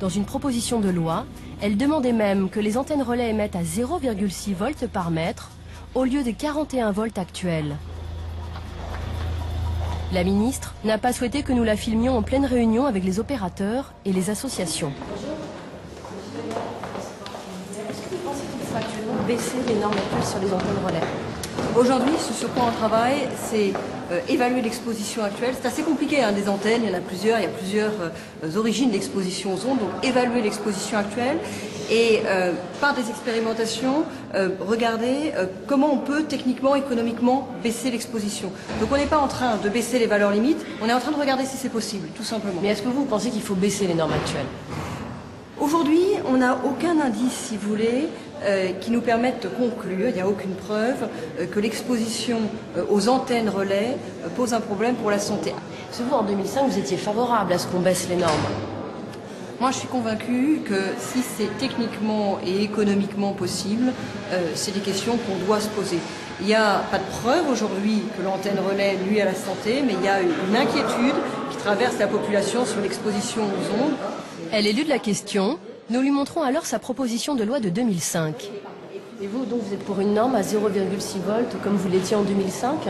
Dans une proposition de loi, elle demandait même que les antennes relais émettent à 0,6 volts par mètre, au lieu des 41 volts actuels. La ministre n'a pas souhaité que nous la filmions en pleine réunion avec les opérateurs et les associations. Est-ce que vous pensez qu'il faut actuellement baisser les normes actuelles sur les antennes relais? Aujourd'hui, ce sur quoi on travaille, c'est évaluer l'exposition actuelle. C'est assez compliqué, hein, des antennes, il y en a plusieurs, origines d'exposition aux ondes, donc évaluer l'exposition actuelle et par des expérimentations, regarder comment on peut techniquement, économiquement baisser l'exposition. Donc on n'est pas en train de baisser les valeurs limites, on est en train de regarder si c'est possible, tout simplement. Mais est-ce que vous pensez qu'il faut baisser les normes actuelles? Aujourd'hui, on n'a aucun indice, si vous voulez, qui nous permette de conclure, il n'y a aucune preuve, que l'exposition aux antennes relais pose un problème pour la santé. Parce que vous, en 2005, vous étiez favorable à ce qu'on baisse les normes. Moi, je suis convaincue que si c'est techniquement et économiquement possible, c'est des questions qu'on doit se poser. Il n'y a pas de preuve aujourd'hui que l'antenne relais nuit à la santé, mais il y a une inquiétude qui traverse la population sur l'exposition aux ondes. Elle élude la question. Nous lui montrons alors sa proposition de loi de 2005. Et vous, donc, vous êtes pour une norme à 0,6 volts, comme vous l'étiez en 2005?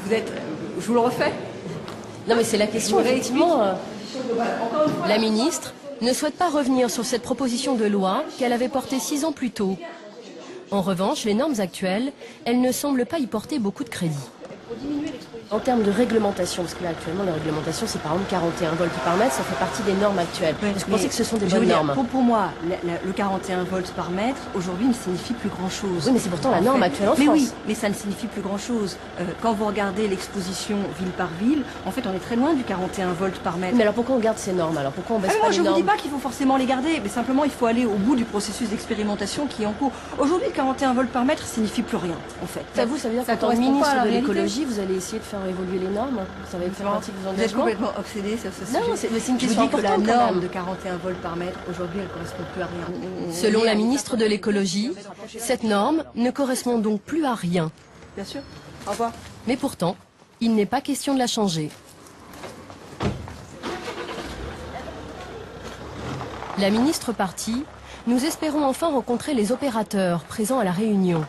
Je vous le refais? Non, mais c'est la question, effectivement. La ministre ne souhaite pas revenir sur cette proposition de loi qu'elle avait portée 6 ans plus tôt. En revanche, les normes actuelles, elles ne semblent pas y porter beaucoup de crédit. En termes de réglementation, parce que là actuellement la réglementation c'est par exemple 41 volts par mètre, ça fait partie des normes actuelles. Est-ce que vous pensez que ce sont des bonnes normes? Pour moi, le 41 volts par mètre aujourd'hui ne signifie plus grand-chose. Oui, mais c'est pourtant la norme actuelle en France. Mais oui, mais ça ne signifie plus grand-chose. Quand vous regardez l'exposition ville par ville, en fait on est très loin du 41 volts par mètre. Mais alors pourquoi on garde ces normes? Alors pourquoi on baisse pas les normes? Moi je ne vous dis pas qu'il faut forcément les garder, mais simplement il faut aller au bout du processus d'expérimentation qui est en cours. Aujourd'hui le 41 volts par mètre signifie plus rien en fait. Ça veut dire qu'en tant que ministre de l'écologie, vous allez essayer de faire évoluer les normes? Ça va être partie de vos engagements? Vous êtes complètement obsédé sur ce sujet. Non, c'est une question importante. Je vous dis que la norme de 41 volts par mètre, aujourd'hui, elle ne correspond plus à rien. Selon la ministre de l'écologie, cette norme ne correspond donc plus à rien. Bien sûr. Au revoir. Mais pourtant, il n'est pas question de la changer. La ministre partie, nous espérons enfin rencontrer les opérateurs présents à la réunion.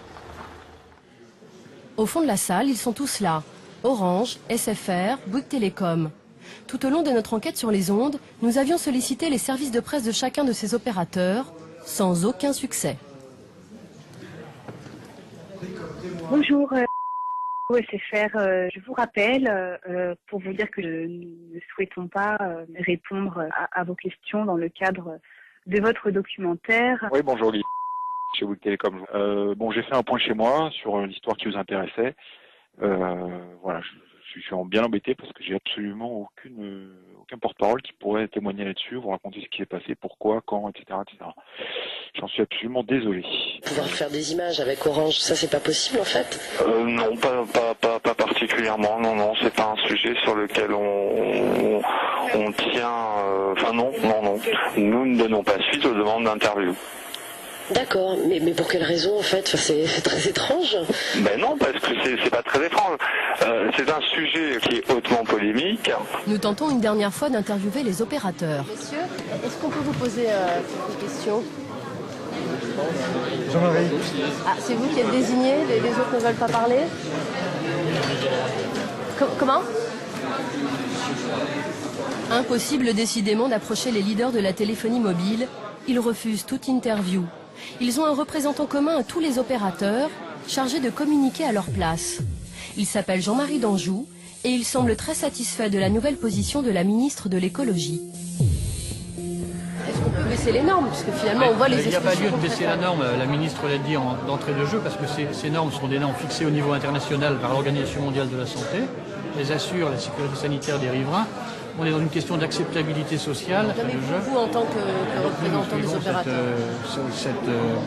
Au fond de la salle, ils sont tous là. Orange, SFR, Bouygues Télécom. Tout au long de notre enquête sur les ondes, nous avions sollicité les services de presse de chacun de ces opérateurs, sans aucun succès. Bonjour, SFR. Je vous rappelle pour vous dire que nous ne souhaitons pas répondre à vos questions dans le cadre de votre documentaire. Oui, bonjour Guy, chez Bouygues Télécom. Bon, j'ai fait un point chez moi sur l'histoire qui vous intéressait. Voilà, je suis bien embêté parce que j'ai absolument aucun porte-parole qui pourrait témoigner là-dessus, vous raconter ce qui s'est passé, pourquoi, quand, etc., etc. J'en suis absolument désolé. Pouvoir faire des images avec Orange, ça c'est pas possible en fait? Non, pas particulièrement. Non, c'est pas un sujet sur lequel on tient. Enfin non. Nous ne donnons pas suite aux demandes d'interview. D'accord, mais pour quelle raison en fait? C'est très étrange. Ben non, parce que c'est pas très étrange. C'est un sujet qui est hautement polémique. Nous tentons une dernière fois d'interviewer les opérateurs. Messieurs, est-ce qu'on peut vous poser quelques questions? Jean-Marie. Ah, c'est vous qui êtes désigné, les autres ne veulent pas parler? Comment? Impossible décidément d'approcher les leaders de la téléphonie mobile. Ils refusent toute interview. Ils ont un représentant commun à tous les opérateurs, chargé de communiquer à leur place. Il s'appelle Jean-Marie d'Anjou et il semble très satisfait de la nouvelle position de la ministre de l'écologie. Est-ce qu'on peut baisser les normes? Parce que finalement, on voit les Il n'y a pas lieu de baisser la norme, la ministre l'a dit d'entrée de jeu, parce que ces normes sont des normes fixées au niveau international par l'Organisation mondiale de la santé. Elles assurent la sécurité sanitaire des riverains. On est dans une question d'acceptabilité sociale. Non, mais vous, en tant que représentant des opérateurs,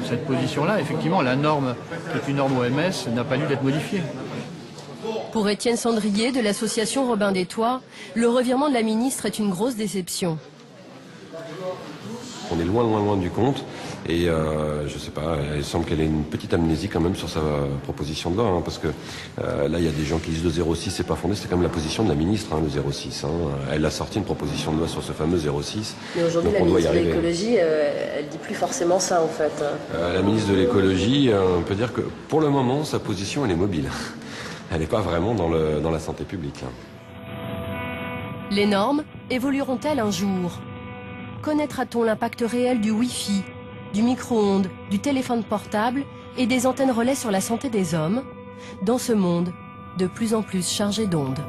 cette position-là, effectivement, la norme, qui est une norme OMS, n'a pas lieu d'être modifiée. Pour Étienne Sandrier de l'association Robin des Toits, le revirement de la ministre est une grosse déception. On est loin du compte et je sais pas, il semble qu'elle ait une petite amnésie quand même sur sa proposition de loi, hein, parce que là il y a des gens qui disent le 06 c'est pas fondé, c'est quand même la position de la ministre, hein, le 06. Hein. Elle a sorti une proposition de loi sur ce fameux 06. Mais aujourd'hui la ministre de l'écologie, elle dit plus forcément ça en fait. La ministre de l'écologie, on peut dire que pour le moment sa position elle est mobile. Elle n'est pas vraiment dans la santé publique. Les normes évolueront-elles un jour? Connaîtra-t-on l'impact réel du Wi-Fi, du micro-ondes, du téléphone portable et des antennes relais sur la santé des hommes, dans ce monde de plus en plus chargé d'ondes?